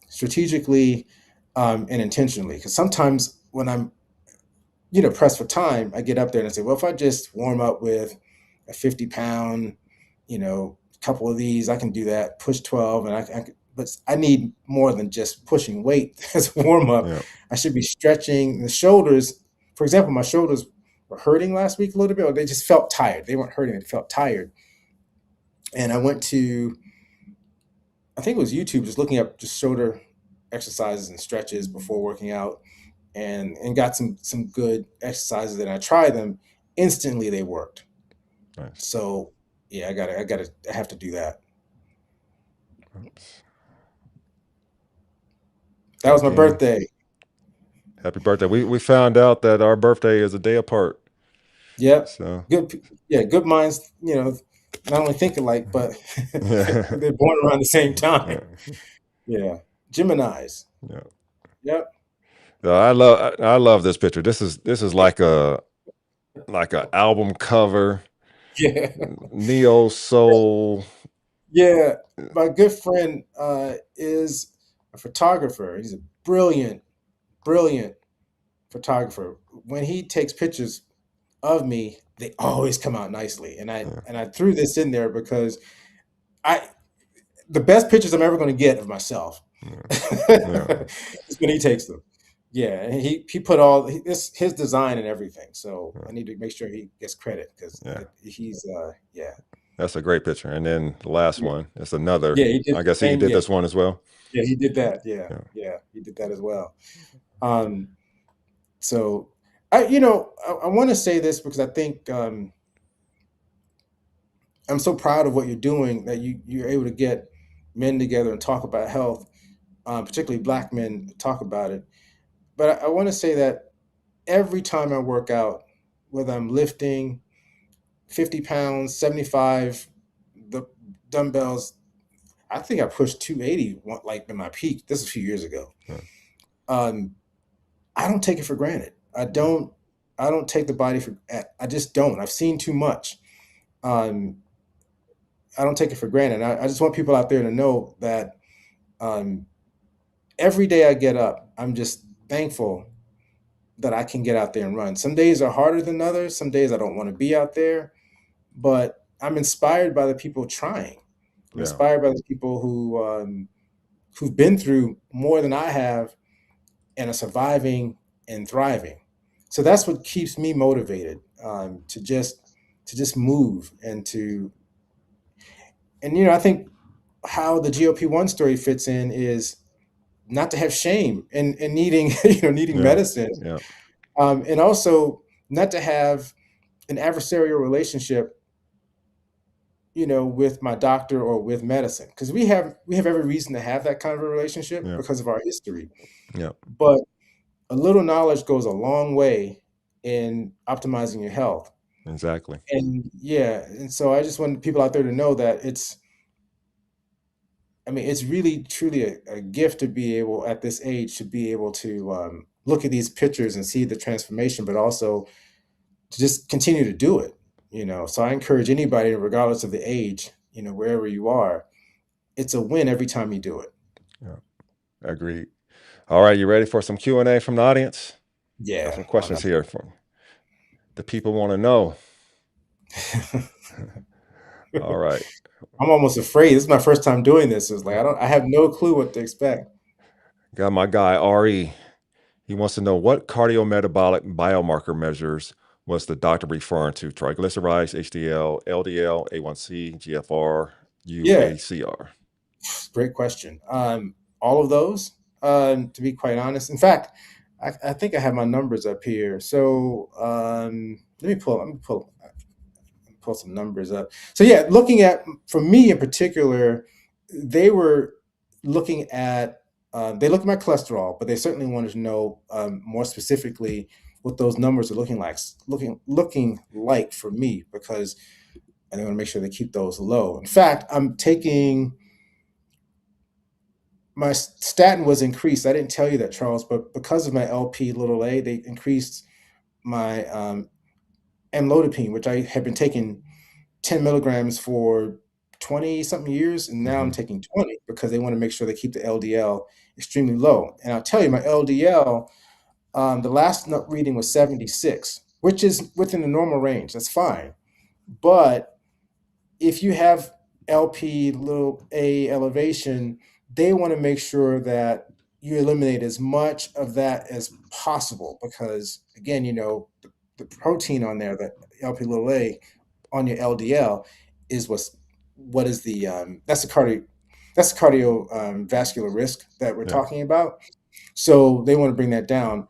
strategically and intentionally. Because sometimes when I'm pressed for time, I get up there and I say, well, if I just warm up with a 50 pound, couple of these, I can do that. Push 12, and but I need more than just pushing weight as a warm up. Yeah, I should be stretching the shoulders. For example, my shoulders were hurting last week a little bit, or they just felt tired. They weren't hurting; they felt tired. And I went to, I think it was YouTube, just looking up just shoulder exercises and stretches before working out, and got some good exercises. And I tried them. Instantly, they worked. nice. So yeah, I have to do that. Oops. That was my Again, birthday. happy birthday. We found out that our birthday is a day apart. Yep. So Good. Yeah. Good minds. not only think alike, but Yeah. they're born around the same time. Yeah. Yeah. Geminis. Yeah. Yep. So I love this picture. This is like a album cover, Yeah. neo soul. Yeah. My good friend is a photographer. He's a brilliant, brilliant photographer. When he takes pictures of me, they always come out nicely. And I Yeah. and I threw this in there because I the best pictures I'm ever going to get of myself Yeah. Yeah. is when he takes them. Yeah, and he put all his design and everything. So Yeah. I need to make sure he gets credit because Yeah. he's yeah. That's a great picture. And then the last Yeah, one, it's another. yeah, he did I the guess he same. did Yeah, this one as well. yeah, he did that. Yeah, Yeah. yeah, he did that as well. Um, so I want to say this because I think I'm so proud of what you're doing that you're able to get men together and talk about health, particularly Black men talk about it. But I want to say that every time I work out, whether I'm lifting 50 pounds, 75, the dumbbells, I think I pushed 280 like in my peak. This is a few years ago. Yeah. Um, I don't take it for granted. I don't take the body for, I just don't. I've seen too much. Um, I don't take it for granted. I just want people out there to know that um, every day I get up, I'm just thankful that I can get out there and run. Some days are harder than others. Some days I don't want to be out there, but I'm inspired by the people trying. I'm Yeah. inspired by the people who've been through more than I have and are surviving and thriving. So that's what keeps me motivated to just move and I think how the GLP-1 story fits in is not to have shame and needing needing Yeah. medicine, Yeah. and also not to have an adversarial relationship with my doctor or with medicine because we have every reason to have that kind of a relationship Yeah. because of our history, Yeah. but a little knowledge goes a long way in optimizing your health. Exactly. And yeah, and so I just want people out there to know that it's really truly a gift to be able at this age to be able to look at these pictures and see the transformation, but also to just continue to do it. So I encourage anybody, regardless of the age, wherever you are, it's a win every time you do it. Yeah. Agreed. All right. You ready for some Q&A from the audience? Got Yeah, some why questions here from the people want to know. not? All right. I'm almost afraid. This is my first time doing this. It's like I have no clue what to expect. Got my guy Ari. He wants to know what cardiometabolic biomarker measures was the doctor referring to? Triglycerides, HDL, LDL, A1C, GFR, Yeah, UACR. great question. All of those, to be quite honest. In fact, I think I have my numbers up here. So let me pull some numbers up. So yeah, looking at for me in particular, they were looking at they looked at my cholesterol, but they certainly wanted to know more specifically what those numbers are looking like for me because and they want to make sure they keep those low. In fact, I'm taking my statin was increased. I didn't tell you that, Charles, but because of my LP little a, they increased my amlodipine, which I had been taking 10 milligrams for 20 something years, and now I'm Mm-hmm. taking 20 because they want to make sure they keep the LDL extremely low. And I'll tell you, my LDL, the last reading was 76, which is within the normal range. That's fine. But if you have LP little a elevation, they want to make sure that you eliminate as much of that as possible because again, the protein on there, that LP little a on your LDL is what is the that's the cardio vascular risk that we're Yeah. talking about. So they want to bring that down.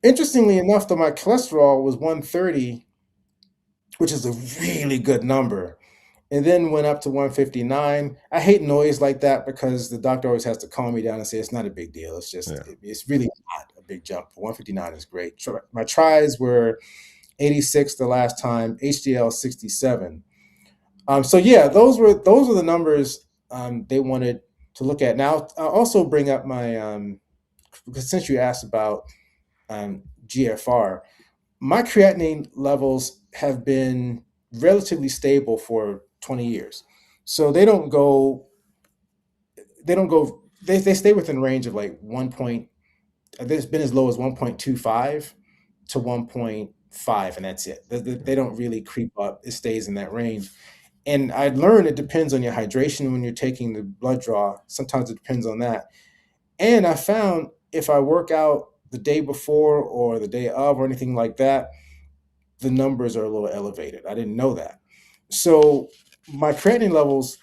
Interestingly enough, though, my cholesterol was 130, which is a really good number, and then went up to 159. I hate noise like that because the doctor always has to calm me down and say it's not a big deal. Yeah. It's really not a big jump. 159 is great. My tries were 86 the last time, HDL 67. So yeah, those were the numbers they wanted to look at. Now I'll also bring up my because since you asked about GFR, my creatinine levels have been relatively stable for 20 years. So they stay within range of like 1 point. There's been as low as 1.25 to 1.5, and that's it. They don't really creep up. It stays in that range. And I learned it depends on your hydration when you're taking the blood draw. Sometimes it depends on that. And I found if I work out the day before or the day of or anything like that, the numbers are a little elevated. I didn't know that. So my creatinine levels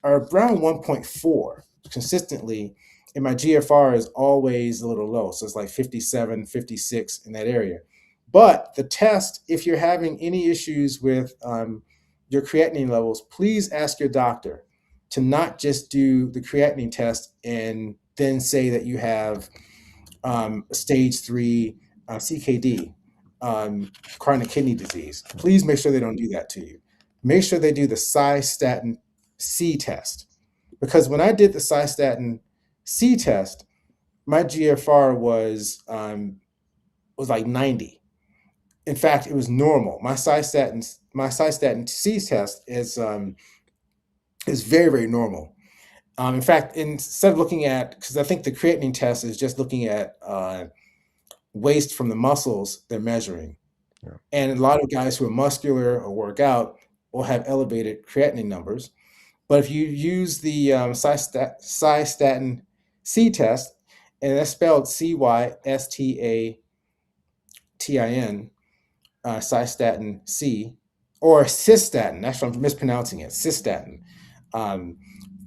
are around 1.4 consistently, and my GFR is always a little low. So it's like 57, 56 in that area. But the test, if you're having any issues with your creatinine levels, please ask your doctor to not just do the creatinine test and then say that you have stage 3 CKD, chronic kidney disease. Please make sure they don't do that to you. Make sure they do the cystatin C test. Because when I did the cystatin C test, my GFR was like 90. In fact, it was normal. My cystatin C test is very, very normal. In fact, instead of looking at, because I think the creatinine test is just looking at waste from the muscles they're measuring. Yeah. And a lot of guys who are muscular or work out will have elevated creatinine numbers. But if you use the cystatin C test, and that's spelled Cystatin, cystatin C, or cystatin, actually I'm mispronouncing it, cystatin. Um,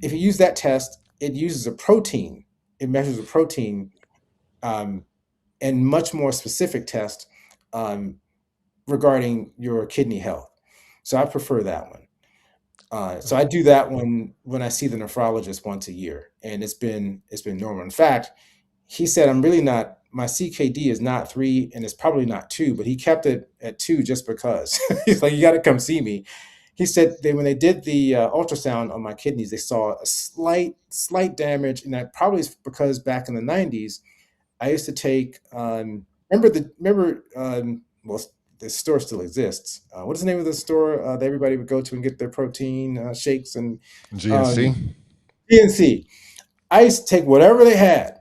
if you use that test, it uses a protein. It measures a protein um, and much more specific test um, regarding your kidney health. So I prefer that one. So I do that when I see the nephrologist once a year, and it's been normal. In fact, he said I'm really not. My CKD is not 3, and it's probably not 2, but he kept it at 2 just because. He's like, you got to come see me. He said when they did the ultrasound on my kidneys, they saw a slight damage, and that probably is because back in the '90s, I used to take. Well, the store still exists. What is the name of the store that everybody would go to and get their protein shakes and GNC. um, PNC? I used to take whatever they had,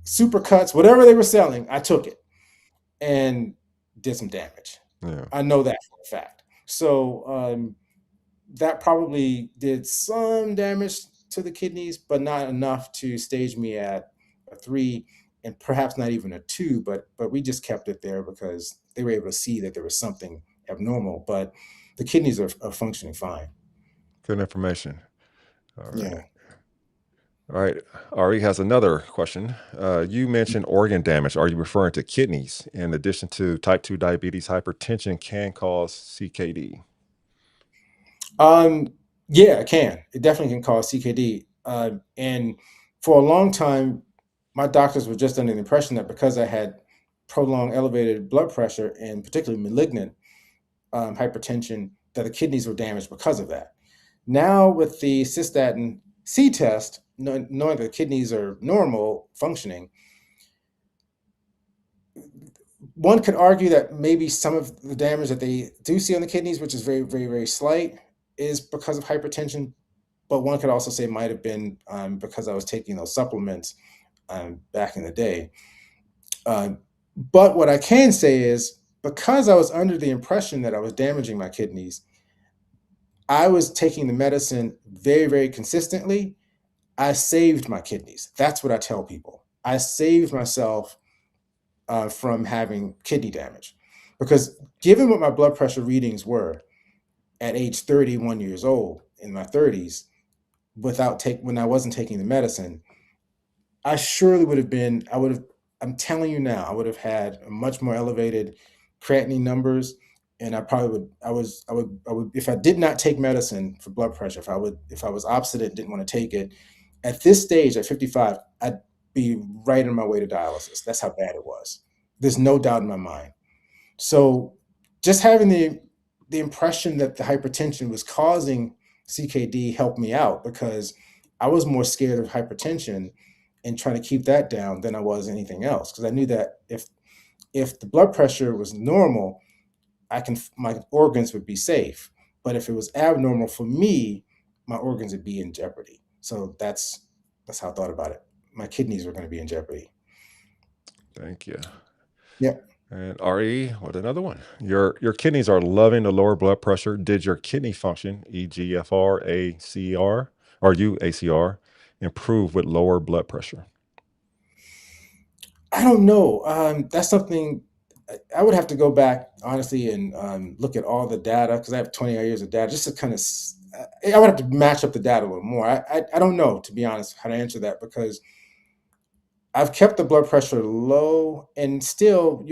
super cuts, whatever they were selling. I took it and did some damage. Yeah. I know that for a fact. So that probably did some damage to the kidneys, but not enough to stage me at a 3 and perhaps not even a 2. But we just kept it there because they were able to see that there was something abnormal. But the kidneys are functioning fine. Good information. All right. Yeah. All right. Ari has another question. You mentioned organ damage. Are you referring to kidneys? In addition to type 2 diabetes, hypertension can cause CKD. Um, yeah, it can. It definitely can cause CKD. And for a long time, my doctors were just under the impression that because I had prolonged elevated blood pressure and particularly malignant hypertension, that the kidneys were damaged because of that. Now, with the cystatin C test, knowing that the kidneys are normal functioning, one could argue that maybe some of the damage that they do see on the kidneys, which is very, very, very slight, is because of hypertension. But one could also say it might have been because I was taking those supplements back in the day. Uh, but what I can say is because I was under the impression that I was damaging my kidneys, I was taking the medicine very, very consistently. I saved my kidneys. That's what I tell people. I saved myself from having kidney damage because given what my blood pressure readings were at age 31 years old in my 30s, when I wasn't taking the medicine, I surely would have been. I would have. I'm telling you now, I would have had much more elevated creatinine numbers, and I probably would. I would. If I did not take medicine for blood pressure, if I was obstinate, didn't want to take it, at this stage, at 55, I'd be right on my way to dialysis. That's how bad it was. There's no doubt in my mind. So, just having the the impression that the hypertension was causing CKD helped me out, because I was more scared of hypertension and trying to keep that down than I was anything else, because I knew that if the blood pressure was normal, my organs would be safe. But if it was abnormal for me, my organs would be in jeopardy. So that's how I thought about it. My kidneys were going to be in jeopardy. Thank you. Yeah. And RE, what another one? Your kidneys are loving the lower blood pressure. Did your kidney function, EGFR, ACR, or UACR, improve with lower blood pressure? I don't know. That's something I would have to go back honestly and look at all the data, because I have 20 years of data just to kind of. I would have to match up the data a little more. I don't know, to be honest, how to answer that, because I've kept the blood pressure low, and still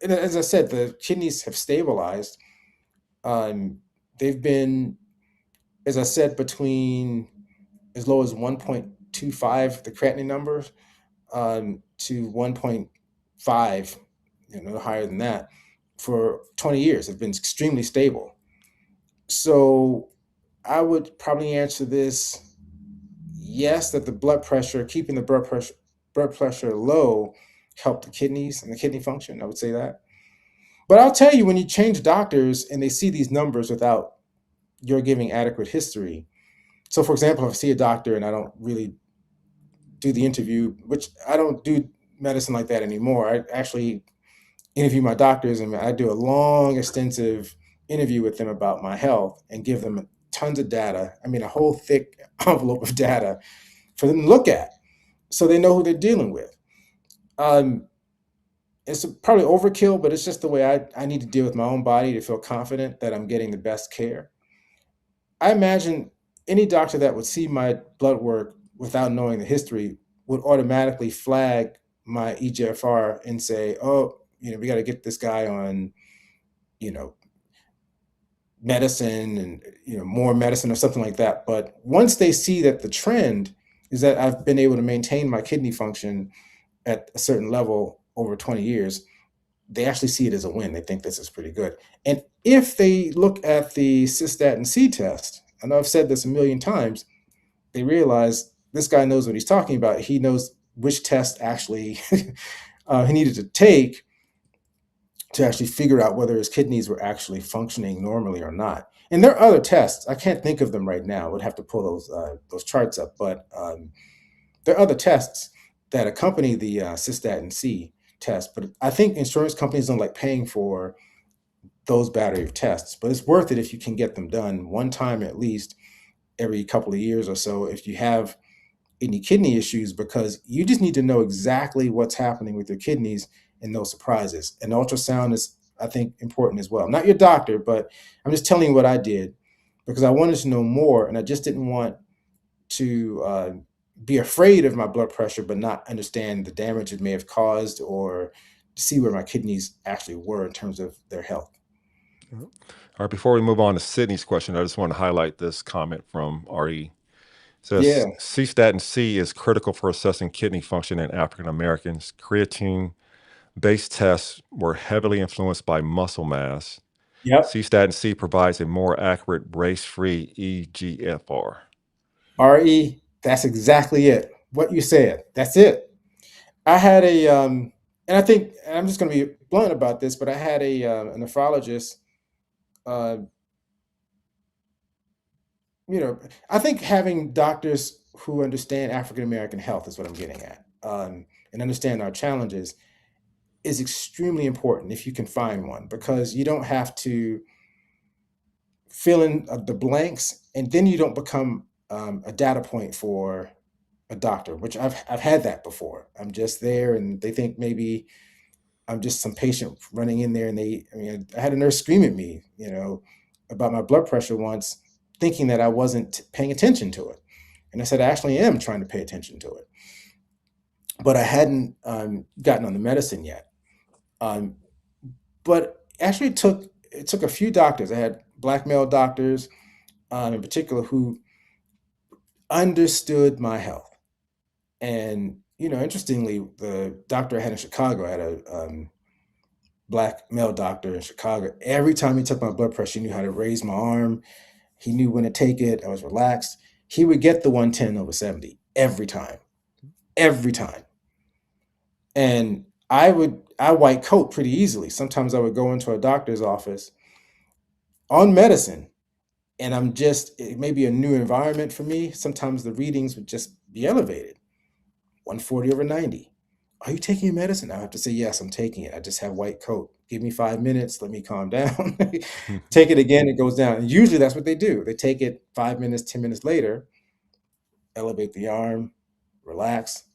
as I said, the kidneys have stabilized. Um, they've been, as I said, between as low as 1.25, the creatinine numbers, to 1.5, higher than that, for 20 years. Have been extremely stable. So I would probably answer this yes, that the blood pressure, keeping the blood pressure low, helped the kidneys and the kidney function. I would say that. But I'll tell you, when you change doctors and they see these numbers without your giving adequate history. So, for example, if I see a doctor and I don't really do the interview, which I don't do medicine like that anymore. I actually interview my doctors, and I do a long, extensive interview with them about my health and give them tons of data. I mean, a whole thick envelope of data for them to look at, so they know who they're dealing with. Um, it's probably overkill, but it's just the way I need to deal with my own body to feel confident that I'm getting the best care. I imagine any doctor that would see my blood work without knowing the history would automatically flag my EGFR and say, "Oh, we got to get this guy on, you know, medicine, and more medicine or something like that." But once they see that the trend is that I've been able to maintain my kidney function at a certain level over 20 years, they actually see it as a win. They think this is pretty good. And if they look at the cystatin C test, I know I've said this a million times, they realize this guy knows what he's talking about. He knows which test actually he needed to take to actually figure out whether his kidneys were actually functioning normally or not. And there are other tests. I can't think of them right now. I would have to pull those charts up. But there are other tests that accompany the cystatin C test. But I think insurance companies don't like paying for those battery of tests. But it's worth it if you can get them done one time at least every couple of years or so if you have any kidney issues, because you just need to know exactly what's happening with your kidneys and no surprises. And ultrasound is, I think, important as well. I'm not your doctor, but I'm just telling you what I did, because I wanted to know more, and I just didn't want to be afraid of my blood pressure but not understand the damage it may have caused, or to see where my kidneys actually were in terms of their health. All right, before we move on to Sydney's question, I just want to highlight this comment from RE. It Yeah. says cystatin C is critical for assessing kidney function in African Americans. Creatine based tests were heavily influenced by muscle mass. Yep. Cystatin C provides a more accurate race free EGFR. RE, that's exactly it. What you said. That's it. I had and I think, and I'm just going to be blunt about this, but I had a nephrologist. Uh, I think having doctors who understand African American health is what I'm getting at, and understand our challenges is extremely important if you can find one, because you don't have to fill in the blanks, and then you don't become a data point for a doctor, which I've had that before. I'm just there, and they think maybe I'm just some patient running in there, and I had a nurse scream at me, about my blood pressure once, thinking that I wasn't paying attention to it. And I said, I actually am trying to pay attention to it, but I hadn't gotten on the medicine yet. Um, but actually, it took a few doctors. I had black male doctors, in particular, who understood my health. And interestingly, the doctor I had in Chicago, I had a black male doctor in Chicago. Every time he took my blood pressure, he knew how to raise my arm. He knew when to take it. I was relaxed. He would get the 110/70 every time, every time. And I white coat pretty easily. Sometimes I would go into a doctor's office on medicine, and it may be a new environment for me. Sometimes the readings would just be elevated, 140/90. Are you taking your medicine? I have to say, yes, I'm taking it. I just have white coat. Give me 5 minutes. Let me calm down. Take it again. It goes down. And usually that's what they do. They take it 5 minutes, 10 minutes later, elevate the arm, relax,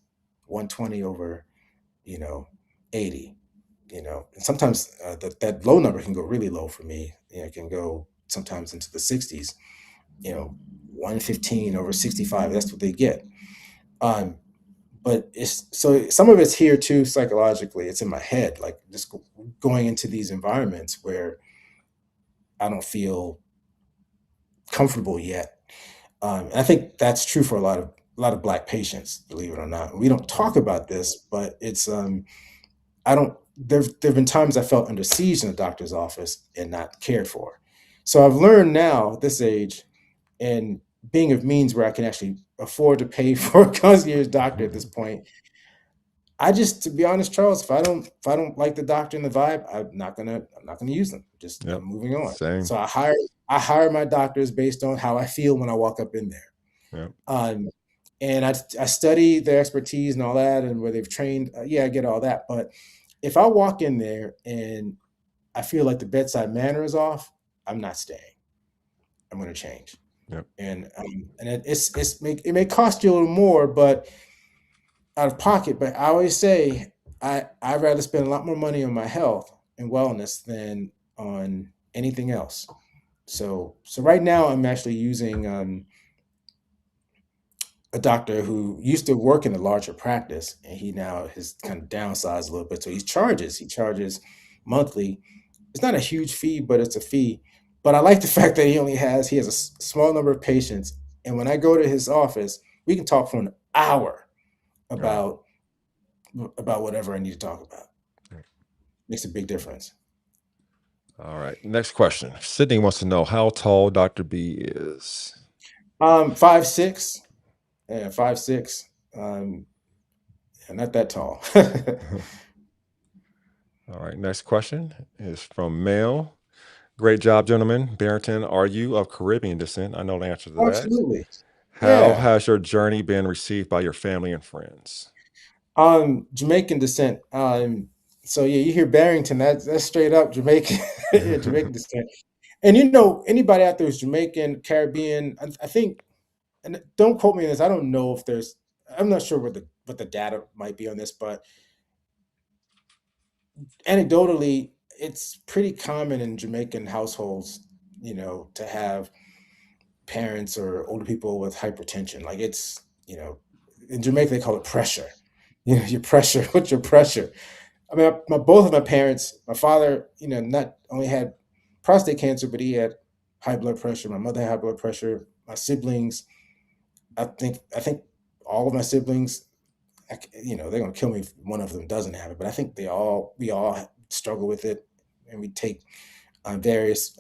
120/80. And sometimes that low number can go really low for me. It can go sometimes into the 60s. 115/65. That's what they get. Um, but it's so some of it's here too psychologically. It's in my head, like just going into these environments where I don't feel comfortable yet. And I think that's true for a lot of black patients, believe it or not. We don't talk about this, but it's I don't there've been times I felt under siege in the doctor's office and not cared for. So I've learned now at this age, and being of means where I can actually afford to pay for a concierge doctor at this point. To be honest, Charles, if I don't like the doctor and the vibe, I'm not gonna use them. I'm Yep. moving on. Same. So I hire my doctors based on how I feel when I walk up in there. Yep. Um, and I study their expertise and all that, and where they've trained. Yeah, I get all that. But if I walk in there and I feel like the bedside manner is off, I'm not staying. I'm going to change. Yep. And it may cost you a little more, but out of pocket. But I always say I'd rather spend a lot more money on my health and wellness than on anything else. So right now I'm actually using a doctor who used to work in a larger practice, and he now has kind of downsized a little bit. So he charges monthly. It's not a huge fee, but it's a fee. But I like the fact that he has a small number of patients, and when I go to his office, we can talk for an hour All right. about about whatever I need to talk about. All right. Makes a big difference. All right. Next question. Sydney wants to know how tall Dr. B is. 5'6", yeah, 5'6". Not that tall. All right. Next question is from Mel. Great job, gentlemen. Barrington, are you of Caribbean descent? I know the answer to that. Absolutely. How Yeah. has your journey been received by your family and friends? Jamaican descent. So yeah, you hear Barrington, that's straight up Jamaican, yeah, Jamaican descent. And anybody out there who's Jamaican, Caribbean, I think, and don't quote me on this. I don't know if I'm not sure what the data might be on this, but anecdotally, it's pretty common in Jamaican households, to have parents or older people with hypertension. Like in Jamaica they call it pressure. Your pressure. What's your pressure? I mean, both of my parents, my father, not only had prostate cancer, but he had high blood pressure. My mother had high blood pressure. My siblings, I think all of my siblings, they're gonna kill me if one of them doesn't have it. But I think we all struggle with it, and we take various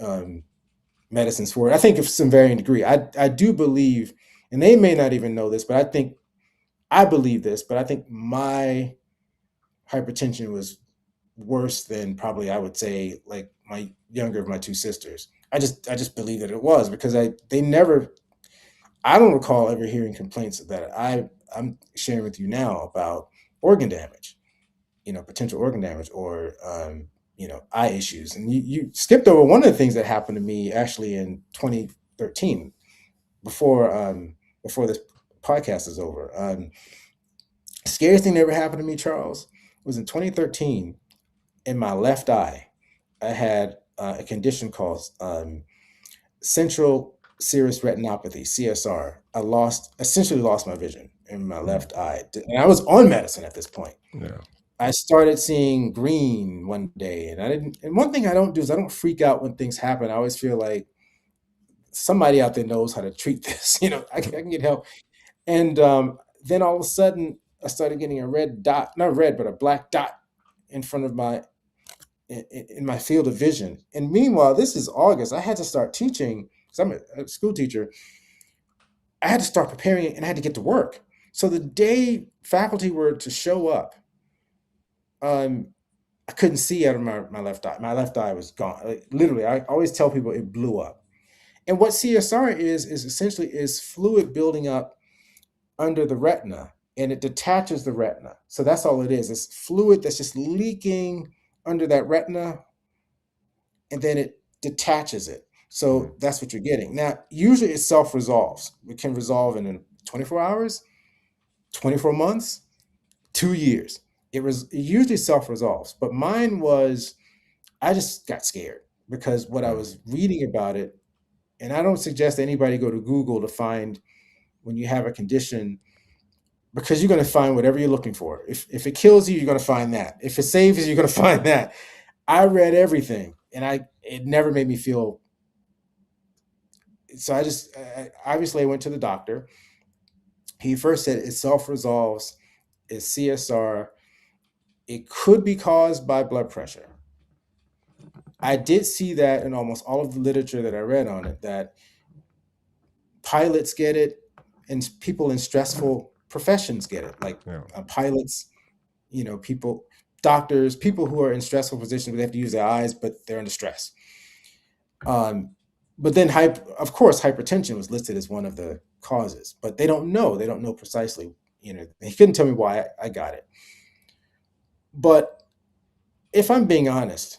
medicines for it. I think of some varying degree. I do believe, and they may not even know this, but I believe this, but I think my hypertension was worse than probably I would say like my younger of my two sisters. I just believe that it was because I don't recall ever hearing complaints that I'm sharing with you now about organ damage, potential organ damage or eye issues. And you skipped over one of the things that happened to me actually in 2013 before this podcast is over. Scariest thing that ever happened to me, Charles, was in 2013 in my left eye. I had a condition called central serous retinopathy, CSR. Essentially lost my vision in my Mm, left eye, and I was on medicine at this point. yeah. I started seeing green one day, and I didn't. And one thing I don't do is I don't freak out when things happen. I always feel like somebody out there knows how to treat this. I can get help. And then all of a sudden, I started getting a red dot, not red, but a black dot in front of my in my field of vision. And meanwhile, this is August. I had to start teaching because I'm a school teacher. I had to start preparing and I had to get to work. So the day faculty were to show up, um, I couldn't see out of my left eye. My left eye was gone. Like, literally, I always tell people it blew up. And what CSR is essentially is fluid building up under the retina, and it detaches the retina. So that's all it is. It's fluid that's just leaking under that retina, and then it detaches it. Mm. So that's what you're getting. Now, usually it self-resolves. It can resolve in 24 hours, 24 months, 2 years. It usually self-resolves. But mine was, I just got scared because what I Yeah. was reading about it, and I don't suggest anybody go to Google to find when you have a condition, because you're going to find whatever you're looking for. If it kills you, you're going to find that. If it saves you, you're going to find that. I read everything, and it never made me feel. So obviously I went to the doctor. He first said it self resolves. It's CSR. It could be caused by blood pressure. I did see that in almost all of the literature that I read on it, that pilots get it and people in stressful professions get it, like Yeah. pilots, people, doctors, people who are in stressful positions where they have to use their eyes, but they're under stress. Um, but then, of course, hypertension was listed as one of the causes, but they don't know. They don't know precisely. He couldn't tell me why I got it. But if I'm being honest,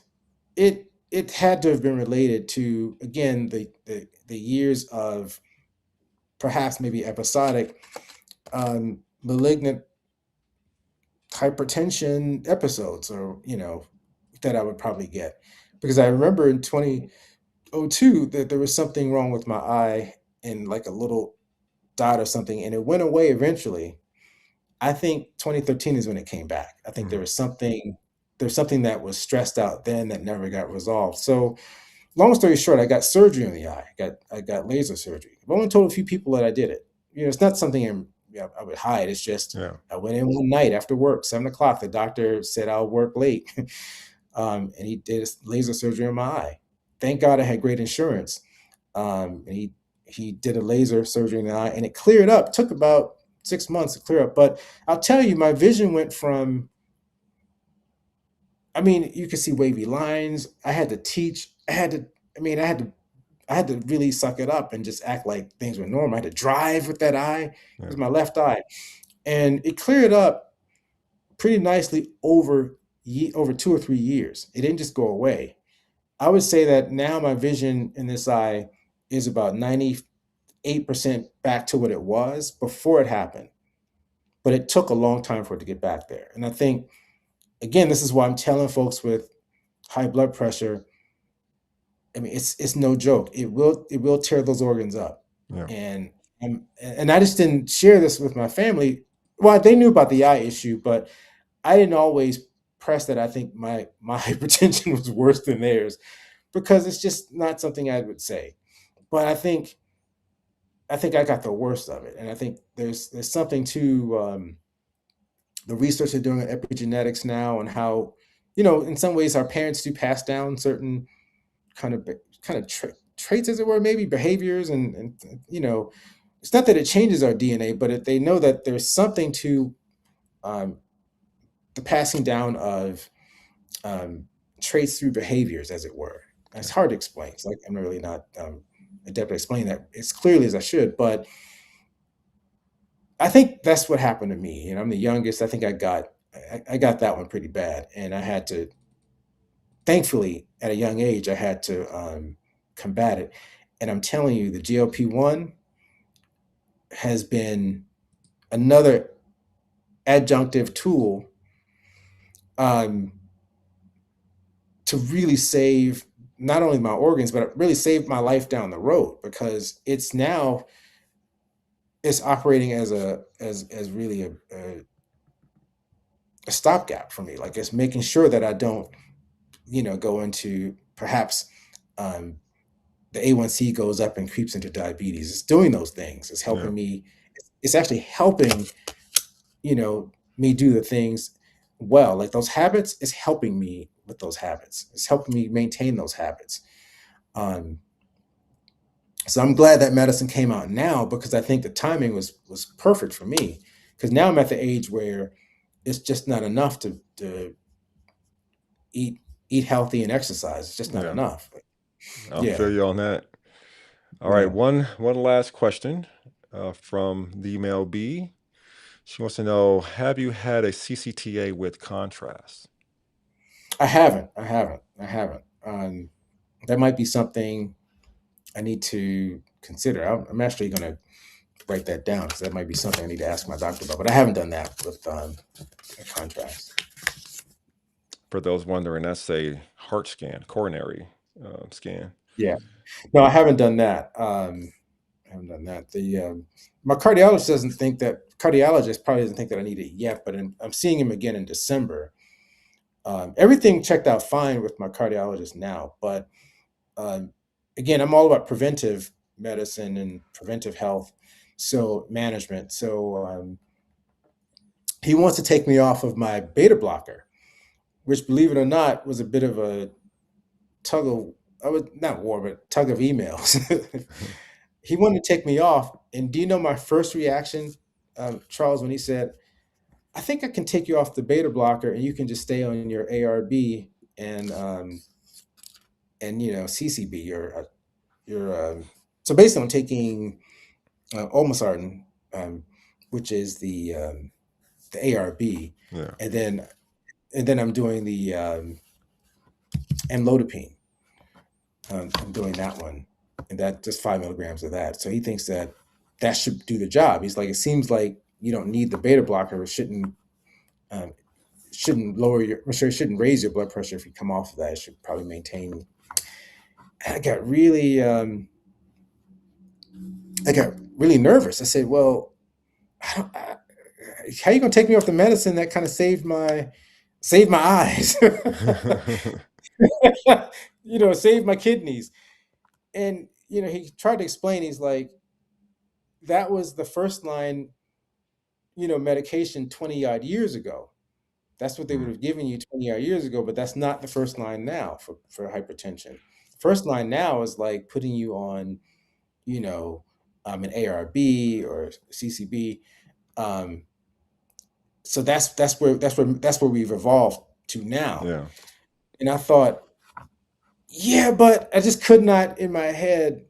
it had to have been related to, again, the years of perhaps maybe episodic malignant hypertension episodes, or that I would probably get, because I remember in 2002 that there was something wrong with my eye, and like a little dot or something, and it went away eventually. I think 2013 is when it came back. I think Mm. there's something that was stressed out then that never got resolved. So long story short, I got surgery on the eye. I got laser surgery. I've only told a few people that I did it. It's not something I would hide. It's just Yeah. I went in one night after work, 7 o'clock. The doctor said I'll work late, and he did laser surgery on my eye. Thank God I had great insurance. And he did a laser surgery in the eye, and it cleared up. It took about 6 months to clear up. But I'll tell you, my vision went from, I mean, you could see wavy lines. I had to teach. I mean, I had to really suck it up and just act like things were normal. I had to drive with that eye. It was Yeah. my left eye. And it cleared up pretty nicely over 2 or 3 years. It didn't just go away. I would say that now my vision in this eye is about 98% back to what it was before it happened. But it took a long time for it to get back there. And I think, again, this is why I'm telling folks with high blood pressure, I mean, it's no joke. It will tear those organs up. Yeah. And I just didn't share this with my family. Well, they knew about the eye issue, but I didn't always press that I think my hypertension was worse than theirs, because it's just not something I would say. But I think I got the worst of it, and I think there's something to the research they're doing on epigenetics now, and how, in some ways our parents do pass down certain kind of traits, as it were, maybe behaviors, and it's not that it changes our DNA, but they know that there's something to um, the passing down of um, traits through behaviors, as it were. It's hard to explain. It's like I'm really not adept at explaining that as clearly as I should, but I think that's what happened to me. I'm the youngest. I think I got that one pretty bad, and I had to, thankfully, at a young age, I had to combat it. And I'm telling you, the GLP-1 has been another adjunctive tool um, to really save not only my organs, but it really saved my life down the road, because it's operating as really a stopgap for me. Like, it's making sure that I don't, go into perhaps um, the A1C goes up and creeps into diabetes. It's doing those things. It's Yeah. helping me. It's actually helping, me do the things. well. Like those habits is helping me with those habits. It's helping me maintain those habits. Um, so I'm glad that medicine came out now, because I think the timing was perfect for me. Because now I'm at the age where it's just not enough to eat eat healthy and exercise. It's just not Yeah, enough. I'll feel Yeah, you on that. All right, yeah. one last question from the email B. She wants to know, have you had a CCTA with contrast? I haven't. I haven't. I haven't. That might be something I need to consider. I'm actually going to write that down, because that might be something I need to ask my doctor about. But I haven't done that with a contrast. For those wondering, that's a heart scan, coronary scan. Yeah. No, I haven't done that. I haven't done that. The My cardiologist probably doesn't think that I need it yet, but I'm seeing him again in December. Everything checked out fine with my cardiologist now, but um, again, I'm all about preventive medicine and preventive health, so management. So he wants to take me off of my beta blocker, which, believe it or not, was a bit of a tug of I was not war, but tug of emails. He wanted to take me off, and do you know my first reaction, Charles, when he said, "I think I can take you off the beta blocker, and you can just stay on your ARB and CCB, your so basically I'm taking olmesartan, um, which is the ARB, Yeah. and then I'm doing the amlodipine. I'm doing that one, and that just 5 milligrams of that. So he thinks that that should do the job. He's like, it seems like you don't need the beta blocker. Um, shouldn't lower your, I'm sure it shouldn't raise your blood pressure if you come off of that. It should probably maintain. I got really, I got really nervous. I said, well, how are you gonna take me off the medicine that kind of saved my eyes, saved my kidneys? And he tried to explain. He's like, that was the first line, medication 20 odd years ago. That's what they would Mm, have given you 20 odd years ago, but that's not the first line now for hypertension. First line now is like putting you on, you know, an ARB or CCB. Um, so that's where we've evolved to now. yeah. And I thought, yeah, but I just could not in my head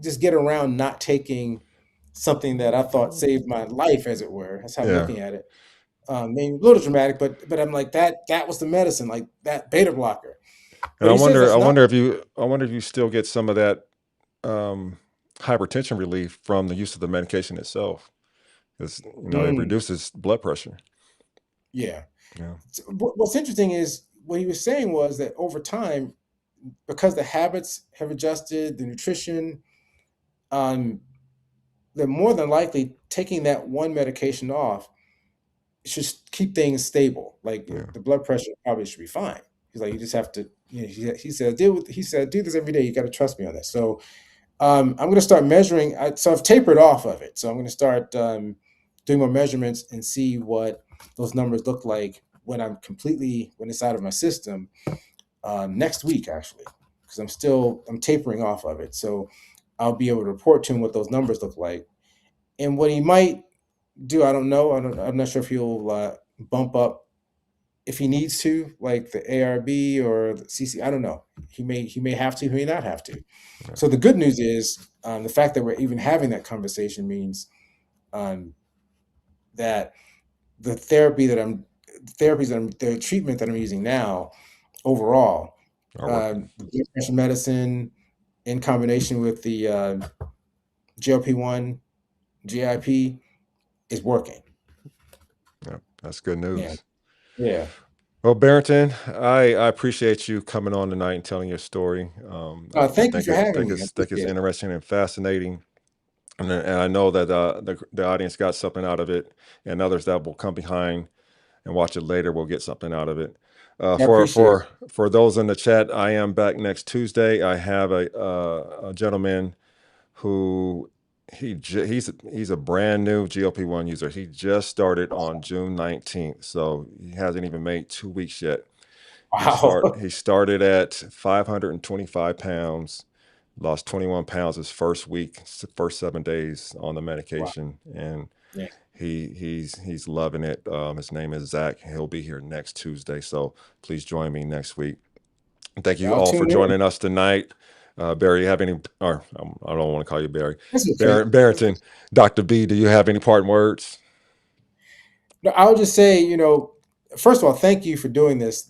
just get around not taking something that I thought saved my life, as it were. That's how I'm Yeah. looking at it. Maybe a little dramatic, but I'm like, that was the medicine, like that beta blocker. And But he says that's I not. wonder if you still get some of that um, hypertension relief from the use of the medication itself, because it Mm, reduces blood pressure. yeah. Yeah. So what's interesting is what he was saying was that over time, because the habits have adjusted, the nutrition, um, they're more than likely taking that one medication off should keep things stable. Like Yeah. the blood pressure probably should be fine. He's like, you just have to. He said, do this every day. You got to trust me on this. So I'm going to start measuring. So I've tapered off of it. So I'm going to start doing more measurements and see what those numbers look like when it's out of my system next week, actually, because I'm tapering off of it. So I'll be able to report to him what those numbers look like, and what he might do. I don't know. I'm not sure if he'll bump up if he needs to, like the ARB or the CC. I don't know. He may have to. He may not have to. Yeah. So the good news is the fact that we're even having that conversation means um, that the the treatment that I'm using now overall, Are working. the blood pressure medicine in combination with the GLP-1, GIP is working. Yeah. That's good Yeah, news. yeah. Well, Barrington, I appreciate you coming on tonight and telling your story. I Thank you for having me. I think it's appreciate it. interesting and fascinating, and I know that the audience got something out of it, and others that will come behind and watch it later will get something out of it. I appreciate it. For those in the chat, I am back next Tuesday. I have a gentleman who He's a brand new GLP-1 user. He just started on June 19th, so he hasn't even made 2 weeks yet. Wow. He started at 525 pounds, lost 21 pounds his first week, first 7 days on the Wow. medication, and Yeah. he's loving it. His name is Zach. He'll be here next Tuesday, so please join me next week. Thank you I'll all for tune in. joining us tonight. Barry, you have any? Or I don't want to call you Barry. That's okay. Barrington, Dr. B, do you have any parting words? No, I'll just say, first of all, thank you for doing this.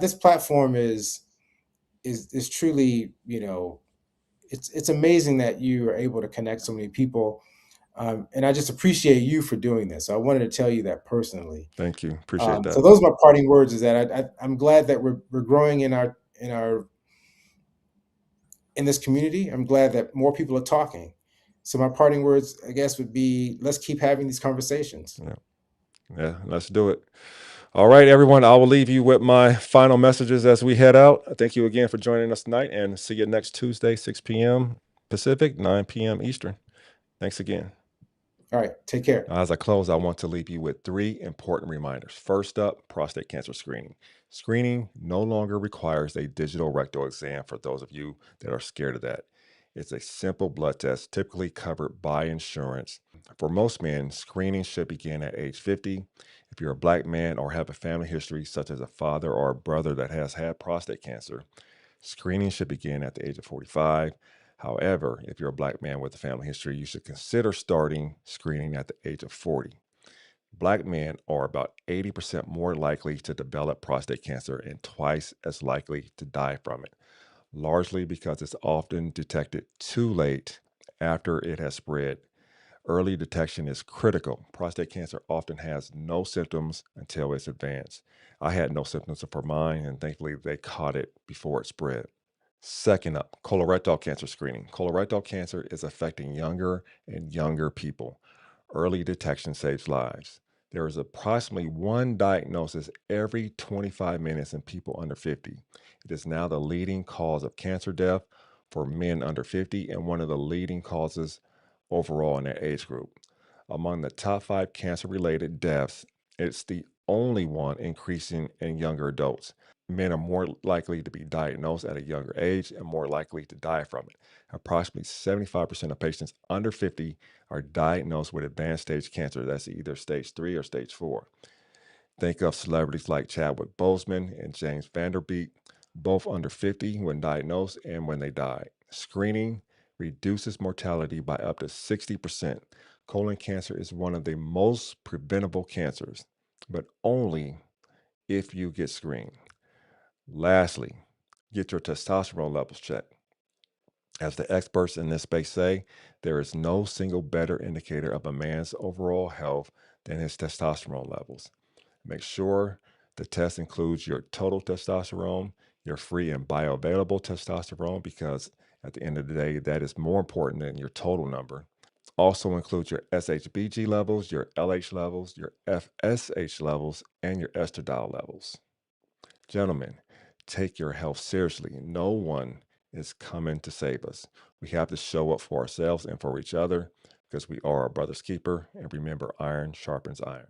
This platform is truly, it's amazing that you are able to connect so many people, and I just appreciate you for doing this. So I wanted to tell you that personally. Thank you. Appreciate So that. those are my parting words. Is that I'm glad that we're growing in this community. I'm glad that more people are talking. So my parting words, I guess, would be let's keep having these conversations. Yeah. Yeah, let's do it. All right, everyone. I will leave you with my final messages as we head out. Thank you again for joining us tonight, and see you next Tuesday, 6 p.m. Pacific, 9 p.m. Eastern. Thanks again. All right, take care. As I close, I want to leave you with 3 important reminders. First up, prostate cancer screening. Screening no longer requires a digital rectal exam for those of you that are scared of that. It's a simple blood test, typically covered by insurance. For most men, screening should begin at age 50. If you're a black man or have a family history, such as a father or a brother that has had prostate cancer, screening should begin at the age of 45. However, if you're a black man with a family history, you should consider starting screening at the age of 40. Black men are about 80% more likely to develop prostate cancer and twice as likely to die from it, largely because it's often detected too late after it has spread. Early detection is critical. Prostate cancer often has no symptoms until it's advanced. I had no symptoms for mine, and thankfully they caught it before it spread. Second up, colorectal cancer screening. Colorectal cancer is affecting younger and younger people. Early detection saves lives. There is approximately one diagnosis every 25 minutes in people under 50. It is now the leading cause of cancer death for men under 50 and one of the leading causes overall in that age group. Among the top 5 cancer-related deaths, it's the only one increasing in younger adults. Men are more likely to be diagnosed at a younger age and more likely to die from it. Approximately 75% of patients under 50 are diagnosed with advanced stage cancer. That's either stage 3 or stage 4. Think of celebrities like Chadwick Boseman and James Vanderbeek, both under 50 when diagnosed and when they died. Screening reduces mortality by up to 60%. Colon cancer is one of the most preventable cancers, but only if you get screened. Lastly, get your testosterone levels checked. As the experts in this space say, there is no single better indicator of a man's overall health than his testosterone levels. Make sure the test includes your total testosterone, your free and bioavailable testosterone, because at the end of the day, that is more important than your total number. Also includes your SHBG levels, your LH levels, your FSH levels, and your estradiol levels. Gentlemen, take your health seriously. No one is coming to save us. We have to show up for ourselves and for each other because we are our brother's keeper. And remember, iron sharpens iron.